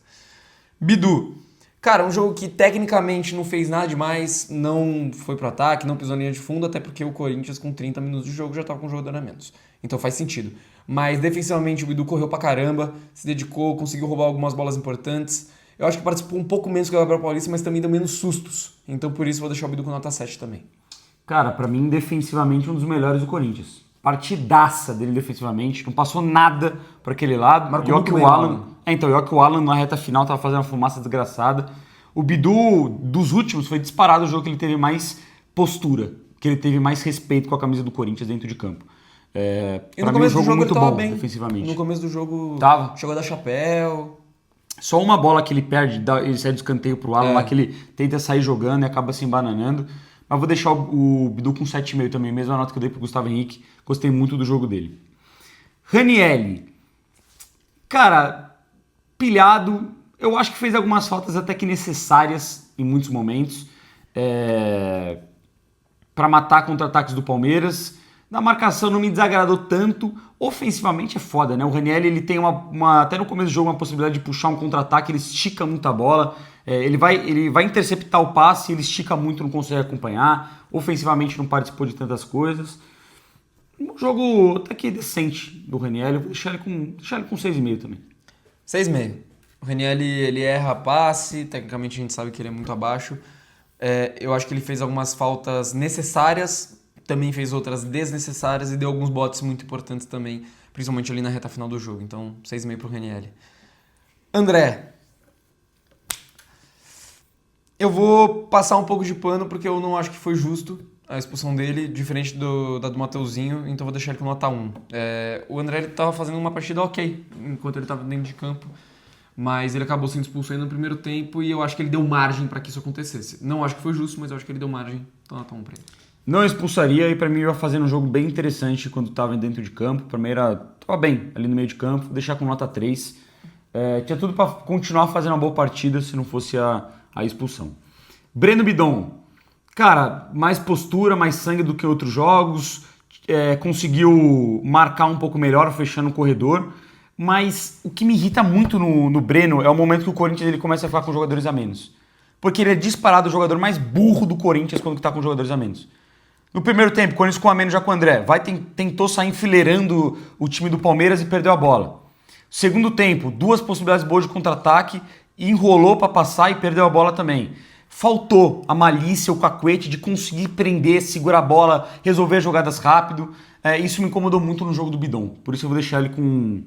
A: Bidu. Cara, um jogo que tecnicamente não fez nada demais, não foi pro ataque, não pisou na linha de fundo, até porque o Corinthians com 30 minutos de jogo já tava com um jogador a menos. Então faz sentido. Mas defensivamente o Bidu correu pra caramba, se dedicou, conseguiu roubar algumas bolas importantes. Eu acho que participou um pouco menos que o Gabriel Paulista, mas também deu menos sustos. Então por isso vou deixar o Bidu com nota 7 também.
B: Cara, pra mim, defensivamente, um dos melhores do Corinthians. Partidaça dele defensivamente, não passou nada pra aquele lado.
A: Marcou
B: E ó
A: muito
B: que
A: bem
B: o
A: o
B: Alan.
A: Alan.
B: Então, e ó que o Alan na reta final tava fazendo uma fumaça desgraçada. O Bidu, dos últimos, foi disparado o jogo que ele teve mais postura, que ele teve mais respeito com a camisa do Corinthians dentro de campo.
A: E
B: Pra
A: no
B: mim, um
A: começo do
B: jogo
A: jogo
B: muito
A: ele tava
B: bom
A: bem.
B: defensivamente.
A: No começo do jogo
B: Tava.
A: chegou a dar chapéu.
B: Só uma bola que ele perde, ele sai do escanteio pro Alan, lá que ele tenta sair jogando e acaba se embananando. Mas vou deixar o Bidu com 7,5 também, mesma nota que eu dei pro Gustavo Henrique. Gostei muito do jogo dele. Ranielli. Cara, pilhado. Eu acho que fez algumas faltas até que necessárias em muitos momentos. Para matar contra-ataques do Palmeiras. Na marcação não me desagradou tanto. Ofensivamente é foda, né? O Ranielli ele tem até no começo do jogo uma possibilidade de puxar um contra-ataque, ele estica muito a bola. Ele vai interceptar o passe, ele estica muito, não consegue acompanhar. Ofensivamente não participou de tantas coisas. Um jogo até que decente do Ranielli. Eu vou deixar ele com 6,5 também.
A: 6,5. O Ranielli, ele erra passe, tecnicamente a gente sabe que ele é muito abaixo. Eu acho que ele fez algumas faltas necessárias, também fez outras desnecessárias e deu alguns botes muito importantes também, principalmente ali na reta final do jogo. Então, 6,5 pro Ranielli. André. Eu vou passar um pouco de pano porque eu não acho que foi justo a expulsão dele, diferente da do Mateuzinho, então vou deixar ele com nota 1. O André estava fazendo uma partida ok, enquanto ele estava dentro de campo, mas ele acabou sendo expulso aí no primeiro tempo e eu acho que ele deu margem para que isso acontecesse. Não acho que foi justo, mas eu acho que ele deu margem, então nota 1 para ele.
B: Não expulsaria e pra mim ia fazendo um jogo bem interessante quando tava dentro de campo. Pra mim tava bem ali no meio de campo, vou deixar com nota 3. Tinha tudo pra continuar fazendo uma boa partida se não fosse a expulsão. Breno Bidon. Cara, mais postura, mais sangue do que outros jogos. Conseguiu marcar um pouco melhor, fechando o corredor. Mas o que me irrita muito no Breno é o momento que o Corinthians ele começa a ficar com jogadores a menos. Porque ele é disparado o jogador mais burro do Corinthians quando tá com jogadores a menos. No primeiro tempo, o Corinthians com a menos já com o André. Tentou sair enfileirando o time do Palmeiras e perdeu a bola. Segundo tempo, 2 possibilidades boas de contra-ataque, enrolou para passar e perdeu a bola também. Faltou a malícia, o cacuete de conseguir prender, segurar a bola, resolver jogadas rápido. Isso me incomodou muito no jogo do Bidon. Por isso eu vou deixar ele com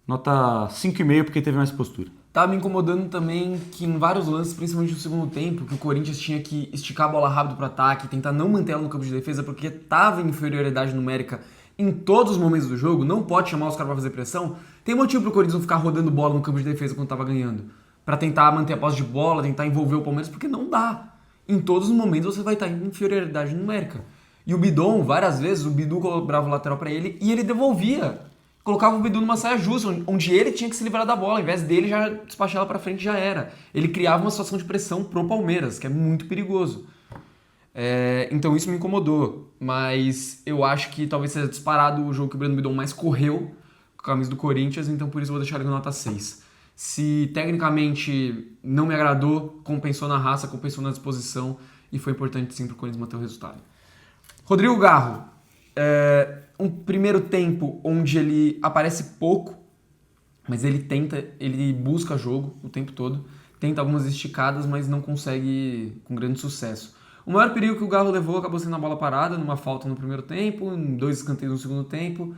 B: nota 5,5 porque teve mais postura.
A: Tá me incomodando também que em vários lances, principalmente no segundo tempo, que o Corinthians tinha que esticar a bola rápido pro ataque, tentar não manter ela no campo de defesa, porque tava em inferioridade numérica em todos os momentos do jogo, não pode chamar os caras pra fazer pressão. Tem motivo pro Corinthians não ficar rodando bola no campo de defesa quando tava ganhando. Pra tentar manter a posse de bola, tentar envolver o Palmeiras, porque não dá. Em todos os momentos você vai estar em inferioridade numérica. E o Bidon, várias vezes, o Bidu cobrava o lateral pra ele e ele devolvia. Colocava o Bidu numa saia justa, onde ele tinha que se livrar da bola. Ao invés dele já despachar ela pra frente, já era. Ele criava uma situação de pressão pro Palmeiras, que é muito perigoso. Então isso me incomodou. Mas eu acho que talvez seja disparado o jogo que o Breno Bidon mais correu com a camisa do Corinthians, então por isso eu vou deixar ele com nota 6. Se tecnicamente não me agradou, compensou na raça, compensou na disposição e foi importante sim pro Corinthians manter o resultado. Rodrigo Garro. Um primeiro tempo onde ele aparece pouco, mas ele busca jogo o tempo todo, tenta algumas esticadas, mas não consegue com grande sucesso. O maior perigo que o Garro levou acabou sendo a bola parada, numa falta no primeiro tempo, em 2 escanteios no segundo tempo.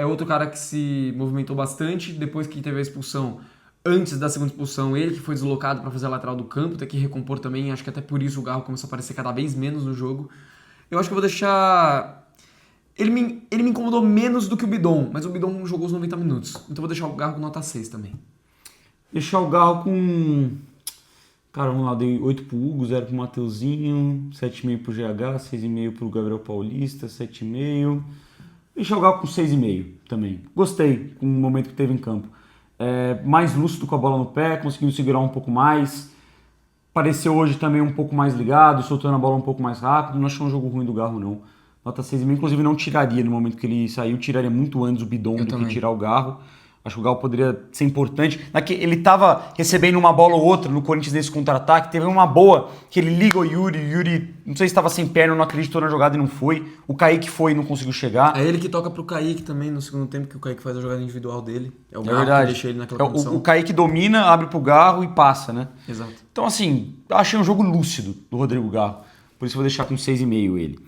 A: Outro cara que se movimentou bastante, depois que teve a expulsão, antes da segunda expulsão, ele que foi deslocado para fazer a lateral do campo, tem que recompor também, acho que até por isso o Garro começou a aparecer cada vez menos no jogo. Eu acho que eu vou deixar... Ele me incomodou menos do que o Bidon, mas o Bidon jogou os 90 minutos. Então eu vou deixar o Garro com nota 6 também.
B: Deixar o Garro com... Cara, vamos lá, dei 8 pro Hugo, 0 pro Mateuzinho, 7,5 pro GH, 6,5 pro Gabriel Paulista, 7,5. Deixar o Garro com 6,5 também. Gostei com o momento que teve em campo. mais lúcido com a bola no pé, conseguindo segurar um pouco mais. Pareceu hoje também um pouco mais ligado, soltando a bola um pouco mais rápido. Não achei um jogo ruim do Garro, não. Nota 6,5, inclusive não tiraria no momento que ele saiu, tiraria muito antes o Bidon do que tirar o Garro. Acho que o Garro poderia ser importante. Ele estava recebendo uma bola ou outra no Corinthians nesse contra-ataque. Teve uma boa que ele liga o Yuri, não sei se estava sem perna, não acreditou na jogada e não foi. O Kaique foi e não conseguiu chegar.
A: É ele que toca pro Kaique também no segundo tempo, que o Kaique faz a jogada individual dele. É o
B: Garro que
A: deixa ele naquela condição.
B: O Kaique domina, abre pro Garro e passa, né?
A: Exato.
B: Então, assim, achei um jogo lúcido do Rodrigo Garro. Por isso eu vou deixar com 6,5 ele.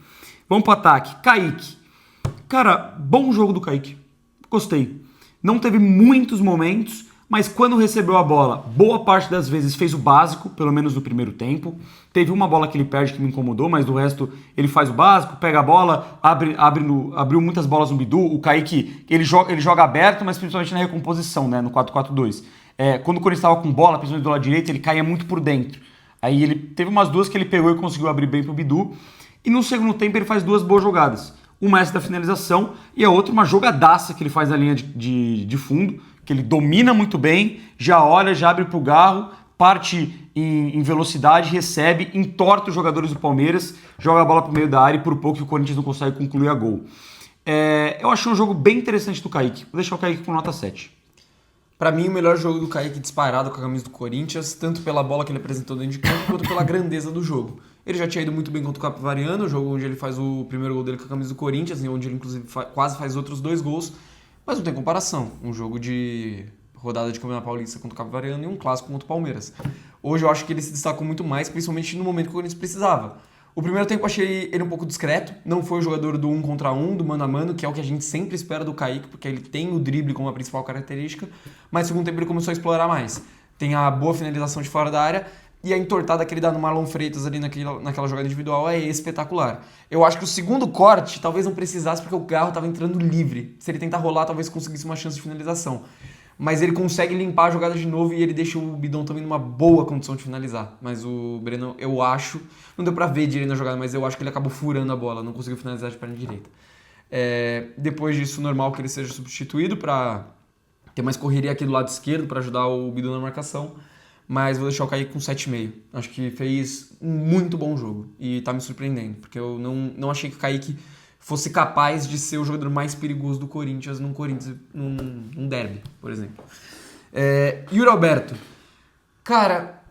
B: Vamos pro ataque. Kaique. Cara, bom jogo do Kaique. Gostei. Não teve muitos momentos, mas quando recebeu a bola, boa parte das vezes fez o básico, pelo menos no primeiro tempo. Teve uma bola que ele perde que me incomodou, mas do resto ele faz o básico, pega a bola, abriu muitas bolas no Bidu. O Kaique, ele joga aberto, mas principalmente na recomposição, né, no 4-4-2. Quando o Corinthians estava com bola, principalmente do lado direito, ele caía muito por dentro. Aí ele teve umas duas que ele pegou e conseguiu abrir bem pro Bidu. E no segundo tempo ele faz duas boas jogadas. Uma essa da finalização e a outra uma jogadaça que ele faz na linha de fundo, que ele domina muito bem, já olha, já abre pro Garro, parte em velocidade, recebe, entorta os jogadores do Palmeiras, joga a bola pro meio da área e por pouco o Corinthians não consegue concluir a gol. Eu achei um jogo bem interessante do Kaique. Vou deixar o Kaique com nota 7.
A: Pra mim, o melhor jogo do Kaique disparado com a camisa do Corinthians, tanto pela bola que ele apresentou dentro de campo, quanto pela grandeza do jogo. Ele já tinha ido muito bem contra o Capivariano, o jogo onde ele faz o primeiro gol dele com a camisa do Corinthians, e onde ele inclusive quase faz outros 2 gols, mas não tem comparação. Um jogo de rodada de Campeonato Paulista contra o Capivariano e um clássico contra o Palmeiras. Hoje eu acho que ele se destacou muito mais, principalmente no momento que o Corinthians precisava. O primeiro tempo eu achei ele um pouco discreto, não foi o jogador do 1 contra 1, do mano a mano, que é o que a gente sempre espera do Kaique, porque ele tem o drible como a principal característica, mas no segundo tempo ele começou a explorar mais. Tem a boa finalização de fora da área, e a entortada que ele dá no Marlon Freitas ali naquela jogada individual é espetacular. Eu acho que o segundo corte talvez não precisasse, porque o Garro estava entrando livre. Se ele tentar rolar, talvez conseguisse uma chance de finalização. Mas ele consegue limpar a jogada de novo e ele deixa o Bidon também numa boa condição de finalizar. Mas o Breno, eu acho... Não deu pra ver direito na jogada, mas eu acho que ele acabou furando a bola. Não conseguiu finalizar de perna direita. Depois disso, normal que ele seja substituído pra ter mais correria aqui do lado esquerdo pra ajudar o Bidon na marcação. Mas vou deixar o Kaique com 7,5. Acho que fez um muito bom jogo. E tá me surpreendendo. Porque eu não achei que o Kaique fosse capaz de ser o jogador mais perigoso do Corinthians num derby, por exemplo. Yuri Alberto. Cara,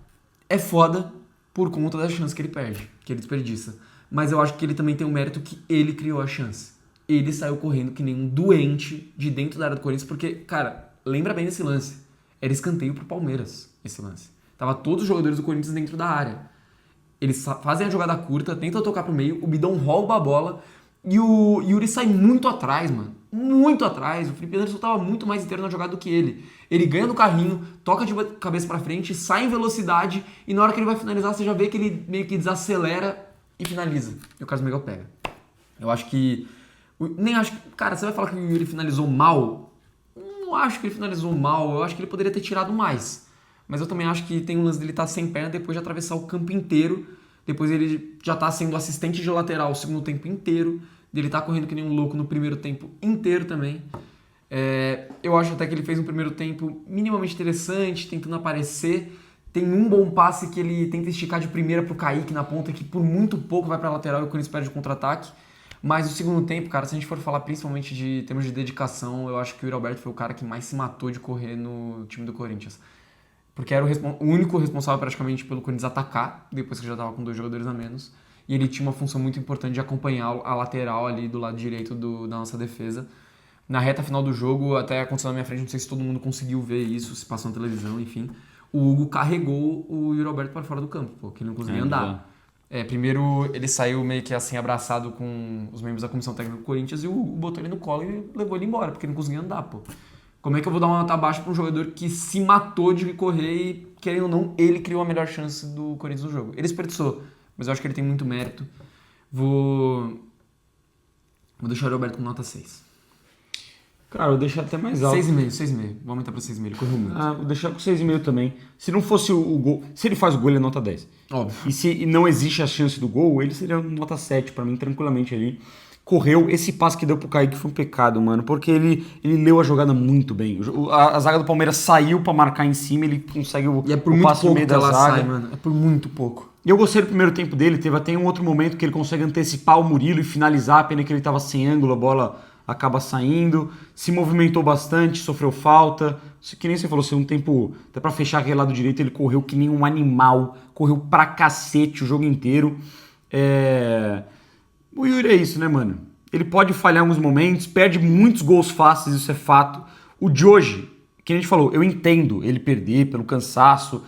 A: é foda por conta das chances que ele perde, que ele desperdiça. Mas eu acho que ele também tem o mérito que ele criou a chance. Ele saiu correndo que nem um doente de dentro da área do Corinthians, porque, cara, lembra bem desse lance. Era escanteio pro Palmeiras, esse lance. Tava todos os jogadores do Corinthians dentro da área. Eles fazem a jogada curta, tentam tocar pro meio, o Bidon rouba a bola e o Yuri sai muito atrás, mano. Muito atrás. O Felipe Anderson tava muito mais inteiro na jogada do que ele. Ele ganha no carrinho, toca de cabeça pra frente, sai em velocidade e na hora que ele vai finalizar, você já vê que ele meio que desacelera e finaliza. E o Carlos Miguel pega. Eu acho que... Nem acho que... Cara, você vai falar que o Yuri finalizou mal? Não acho que ele finalizou mal. Eu acho que ele poderia ter tirado mais. Mas eu também acho que tem um lance dele estar sem perna depois de atravessar o campo inteiro. Depois ele já tá sendo assistente de lateral o segundo tempo inteiro. Ele tá correndo que nem um louco no primeiro tempo inteiro também. Eu acho até que ele fez um primeiro tempo minimamente interessante, tentando aparecer. Tem um bom passe que ele tenta esticar de primeira pro Kaique na ponta, que por muito pouco vai pra lateral e o Corinthians perde o contra-ataque. Mas o segundo tempo, cara, se a gente for falar principalmente de termos de dedicação, eu acho que o Yuri Alberto foi o cara que mais se matou de correr no time do Corinthians. Porque era o único responsável praticamente pelo Corinthians atacar, depois que já tava com 2 jogadores a menos. E ele tinha uma função muito importante de acompanhar a lateral ali do lado direito da nossa defesa. Na reta final do jogo, até aconteceu na minha frente, não sei se todo mundo conseguiu ver isso, se passou na televisão, enfim. O Hugo carregou o Yuri Alberto para fora do campo, pô, que ele não conseguia andar. Primeiro ele saiu meio que assim abraçado com os membros da comissão técnica do Corinthians e o Hugo botou ele no colo e levou ele embora, porque ele não conseguia andar, pô. Como é que eu vou dar uma nota baixa para um jogador que se matou de correr e, querendo ou não, ele criou a melhor chance do Corinthians no jogo? Ele desperdiçou, mas eu acho que ele tem muito mérito. Vou deixar o Roberto com nota 6.
B: Cara, eu vou deixar até mais alto.
A: 6,5. Vou aumentar pra 6,5. Ele correu muito.
B: Vou deixar com 6,5 também. Se não fosse o gol... Se ele faz o gol, ele é nota 10.
A: Óbvio.
B: E se não existe a chance do gol, ele seria nota 7 pra mim, tranquilamente ali. correu. Esse passe que deu pro Kaique foi um pecado, mano, porque ele leu a jogada muito bem. A zaga do Palmeiras saiu pra marcar em cima, ele consegue
A: E é por
B: o
A: muito
B: passe no
A: pouco
B: meio
A: que
B: da
A: ela
B: zaga.
A: sai, mano. É por muito pouco.
B: E eu gostei do primeiro tempo dele, teve até um outro momento que ele consegue antecipar o Murilo e finalizar, pena que ele tava sem ângulo, a bola acaba saindo, se movimentou bastante, sofreu falta, que nem você falou, um tempo, até pra fechar aquele lado direito, ele correu que nem um animal, correu pra cacete o jogo inteiro. O Yuri é isso, né, mano? Ele pode falhar em alguns momentos, perde muitos gols fáceis, isso é fato. O de hoje, que a gente falou, eu entendo ele perder pelo cansaço,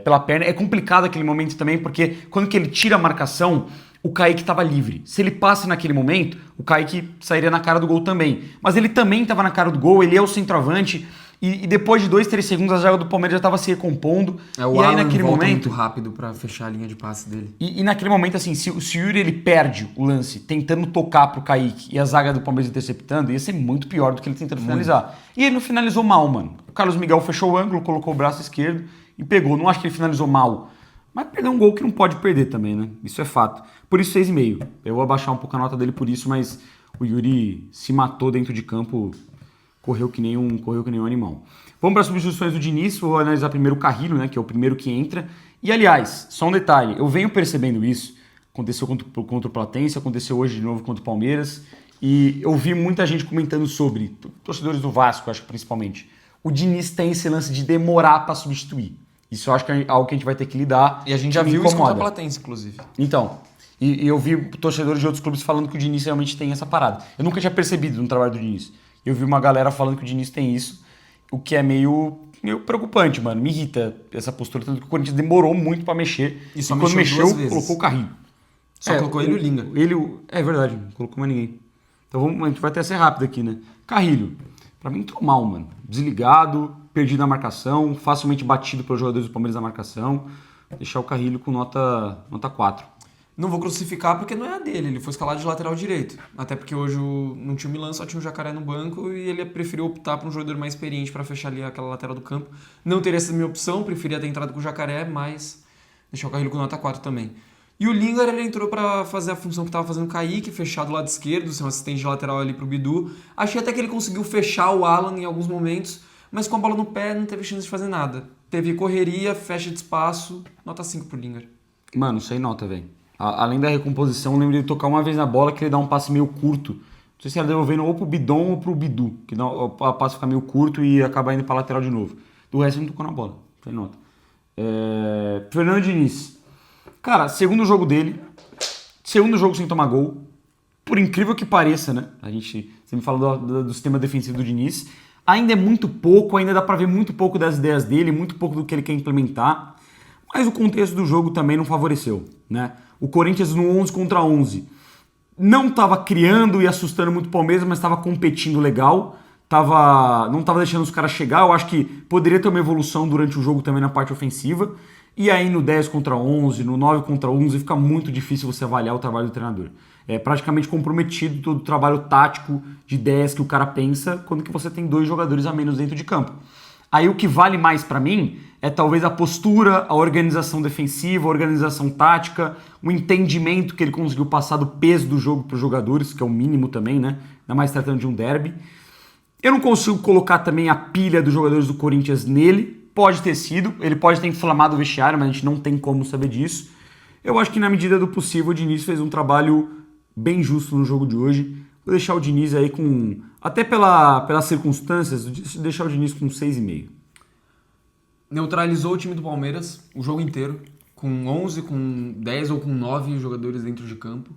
B: pela perna. É complicado aquele momento também, porque quando que ele tira a marcação, o Kaique estava livre. Se ele passa naquele momento, o Kaique sairia na cara do gol também. Mas ele também estava na cara do gol, ele é o centroavante, e depois de 2, 3 segundos a zaga do Palmeiras já estava se recompondo.
A: O
B: e aí
A: Alan
B: naquele
A: volta
B: momento
A: muito rápido pra fechar a linha de passe dele.
B: E naquele momento, assim, se o Yuri ele perde o lance tentando tocar pro Kaique e a zaga do Palmeiras interceptando, ia ser muito pior do que ele tentando finalizar. E ele não finalizou mal, mano. O Carlos Miguel fechou o ângulo, colocou o braço esquerdo e pegou. Não acho que ele finalizou mal. Mas perdeu um gol que não pode perder também, né? Isso é fato. Por isso 6,5. Eu vou abaixar um pouco a nota dele por isso, mas o Yuri se matou dentro de campo, correu que nem um animal. Vamos para as substituições do Diniz. Vou analisar primeiro o Carrilho, né? Que é o primeiro que entra. E, aliás, só um detalhe. Eu venho percebendo isso. Aconteceu contra o Platense, aconteceu hoje de novo contra o Palmeiras. E eu vi muita gente comentando sobre, torcedores do Vasco, acho que principalmente. O Diniz tem esse lance de demorar para substituir. Isso eu acho que é algo que a gente vai ter que lidar.
A: E a gente já viu isso contra o Platense, inclusive.
B: Então, e eu vi torcedores de outros clubes falando que o Diniz realmente tem essa parada. Eu nunca tinha percebido no trabalho do Diniz. Eu vi uma galera falando que o Diniz tem isso, o que é meio preocupante, mano. Me irrita essa postura, tanto que o Corinthians demorou muito pra mexer.
A: E só
B: quando
A: mexeu
B: mexeu, colocou o Carrinho.
A: Só colocou ele e o Linga.
B: É verdade, não colocou mais ninguém. Então a gente vai até ser rápido aqui, né? Carrilho, pra mim entrou mal, mano. Desligado, perdido na marcação, facilmente batido pelos jogadores do Palmeiras na marcação. Deixar o Carrilho com nota 4.
A: Não vou crucificar porque não é a dele, ele foi escalado de lateral direito. Até porque hoje não tinha o Milan, só tinha o Jacaré no banco e ele preferiu optar por um jogador mais experiente para fechar ali aquela lateral do campo. Não teria sido minha opção, preferia ter entrado com o Jacaré, mas deixar o Carrilho com nota 4 também. E o Lingard, ele entrou para fazer a função que estava fazendo o Kaique, fechar do lado esquerdo, ser um assistente de lateral ali pro Bidu. Achei até que ele conseguiu fechar o Alan em alguns momentos, mas com a bola no pé não teve chance de fazer nada. Teve correria, fecha de espaço, nota 5 pro Lingard.
B: Mano, sem nota, velho. Além da recomposição, eu lembro de tocar uma vez na bola que ele dá um passe meio curto. Não sei se era devolvendo ou pro Bidon ou pro Bidu, que o passe fica meio curto e acaba indo pra lateral de novo. Do resto, ele não tocou na bola, sem nota. Fernando Diniz. Cara, segundo jogo dele, segundo jogo sem tomar gol. Por incrível que pareça, né? Você me fala do sistema defensivo do Diniz. Ainda é muito pouco, ainda dá pra ver muito pouco das ideias dele, muito pouco do que ele quer implementar. Mas o contexto do jogo também não favoreceu, né? O Corinthians no 11 contra 11 não estava criando e assustando muito o Palmeiras, mas estava competindo legal, não estava deixando os caras chegar. Eu acho que poderia ter uma evolução durante o jogo também na parte ofensiva. E aí no 10 contra 11, no 9 contra 11, fica muito difícil você avaliar o trabalho do treinador. É praticamente comprometido todo o trabalho tático de ideias que o cara pensa quando que você tem 2 jogadores a menos dentro de campo. Aí o que vale mais pra mim é talvez a postura, a organização defensiva, a organização tática, o entendimento que ele conseguiu passar do peso do jogo para os jogadores, que é o mínimo também, né? Ainda mais tratando de um derby. Eu não consigo colocar também a pilha dos jogadores do Corinthians nele. Pode ter sido, ele pode ter inflamado o vestiário, mas a gente não tem como saber disso. Eu acho que na medida do possível o Diniz fez um trabalho bem justo no jogo de hoje. Vou deixar o Diniz aí com... Até pelas circunstâncias, deixar o Diniz com 6,5.
A: Neutralizou o time do Palmeiras o jogo inteiro, com 11, com 10 ou com 9 jogadores dentro de campo.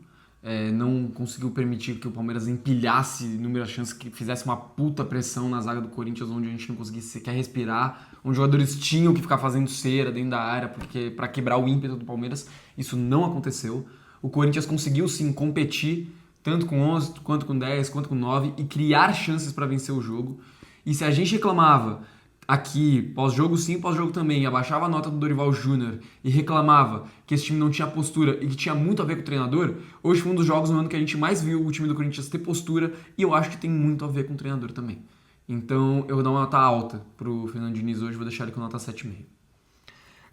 A: Não conseguiu permitir que o Palmeiras empilhasse inúmeras chances, que fizesse uma puta pressão na zaga do Corinthians, onde a gente não conseguia sequer respirar, onde os jogadores tinham que ficar fazendo cera dentro da área para quebrar o ímpeto do Palmeiras. Isso não aconteceu. O Corinthians conseguiu sim competir, tanto com 11, quanto com 10, quanto com 9, e criar chances para vencer o jogo. E se a gente reclamava aqui, pós-jogo sim, pós-jogo também, abaixava a nota do Dorival Júnior e reclamava que esse time não tinha postura e que tinha muito a ver com o treinador, hoje foi um dos jogos no ano que a gente mais viu o time do Corinthians ter postura, e eu acho que tem muito a ver com o treinador também. Então eu vou dar uma nota alta pro Fernando Diniz hoje, vou deixar ele com nota 7,5.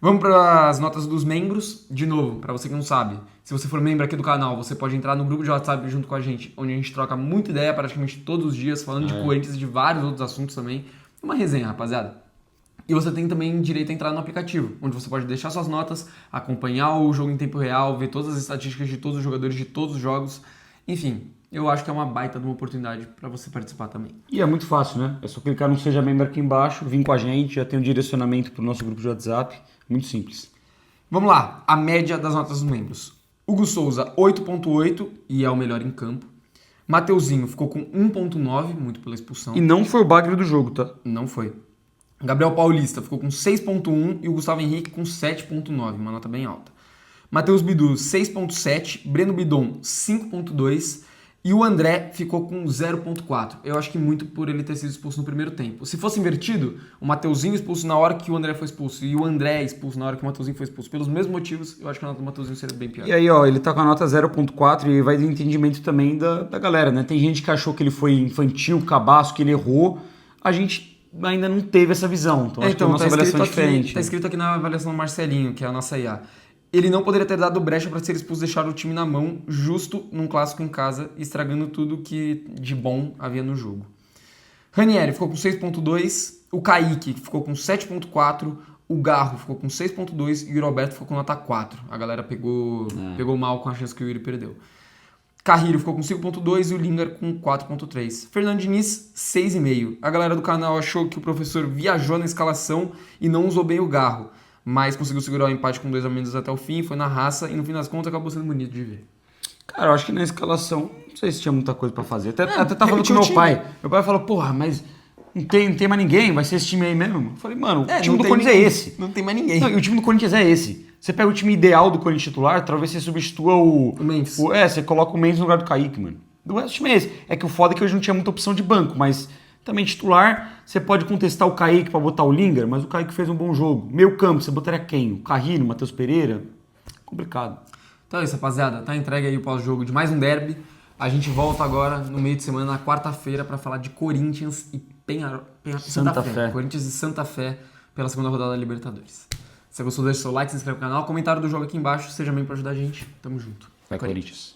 A: Vamos para as notas dos membros. De novo, para você que não sabe, se você for membro aqui do canal, você pode entrar no grupo de WhatsApp junto com a gente, onde a gente troca muita ideia praticamente todos os dias, falando de Corinthians e de vários outros assuntos também. É uma resenha, rapaziada. E você tem também direito a entrar no aplicativo, onde você pode deixar suas notas, acompanhar o jogo em tempo real, ver todas as estatísticas de todos os jogadores de todos os jogos. Enfim, eu acho que é uma baita de uma oportunidade para você participar também.
B: E é muito fácil, né? É só clicar no Seja Membro aqui embaixo, vir com a gente, já tem um direcionamento pro nosso grupo de WhatsApp. Muito simples.
A: Vamos lá, a média das notas dos membros. Hugo Souza, 8.8 e é o melhor em campo. Mateuzinho ficou com 1.9, muito pela expulsão.
B: E não foi o bagre do jogo, tá?
A: Não foi. Gabriel Paulista ficou com 6.1 e o Gustavo Henrique com 7.9, uma nota bem alta. Matheus Bidu, 6.7, Breno Bidon, 5.2 e o André ficou com 0.4. Eu acho que muito por ele ter sido expulso no primeiro tempo. Se fosse invertido, o Mateuzinho expulso na hora que o André foi expulso e o André expulso na hora que o Mateuzinho foi expulso, pelos mesmos motivos, eu acho que a nota do Mateuzinho seria bem pior.
B: E aí, ó, ele tá com a nota 0.4 e vai do entendimento também da galera, né? Tem gente que achou que ele foi infantil, cabaço, que ele errou. A gente ainda não teve essa visão, então acho que a nossa avaliação é diferente.
A: Tá escrito aqui na avaliação do Marcelinho, que é a nossa IA. Ele não poderia ter dado brecha para ser expulso, deixar o time na mão, justo num clássico em casa, estragando tudo que de bom havia no jogo. Ranieri ficou com 6.2, o Kaique ficou com 7.4, o Garro ficou com 6.2 e o Roberto ficou com nota 4. A galera pegou mal com a chance que o Yuri perdeu. Carrilho ficou com 5.2 e o Lingard com 4.3. Fernando Diniz, 6,5. A galera do canal achou que o professor viajou na escalação e não usou bem o Garro, mas conseguiu segurar o empate com 2 a menos até o fim, foi na raça e no fim das contas acabou sendo bonito de ver.
B: Cara, eu acho que na escalação, não sei se tinha muita coisa pra fazer. Até tava falando com meu pai. Meu pai falou, porra, mas não tem mais ninguém, vai ser esse time aí mesmo. Eu falei, mano, o time do Corinthians é esse.
A: Não tem mais ninguém.
B: Não, e o time do Corinthians é esse. Você pega o time ideal do Corinthians titular, talvez você substitua o
A: Memphis.
B: Você coloca o Memphis no lugar do Kaique, mano. Do resto, o time é esse. É que o foda é que hoje não tinha muita opção de banco, mas também titular, você pode contestar o Kaique pra botar o Lingard, mas o Kaique fez um bom jogo. Meio campo, você botaria quem? O Carrilho, o Matheus Pereira? Complicado.
A: Então é isso, rapaziada. Tá entregue aí o pós-jogo de mais um derby. A gente volta agora no meio de semana, na quarta-feira, pra falar de Corinthians e Santa Fé. Corinthians e Santa Fé pela segunda rodada da Libertadores. Se você gostou, deixa o seu like, se inscreve no canal, comentário do jogo aqui embaixo, seja membro pra ajudar a gente. Tamo junto.
B: Vai, Corinthians.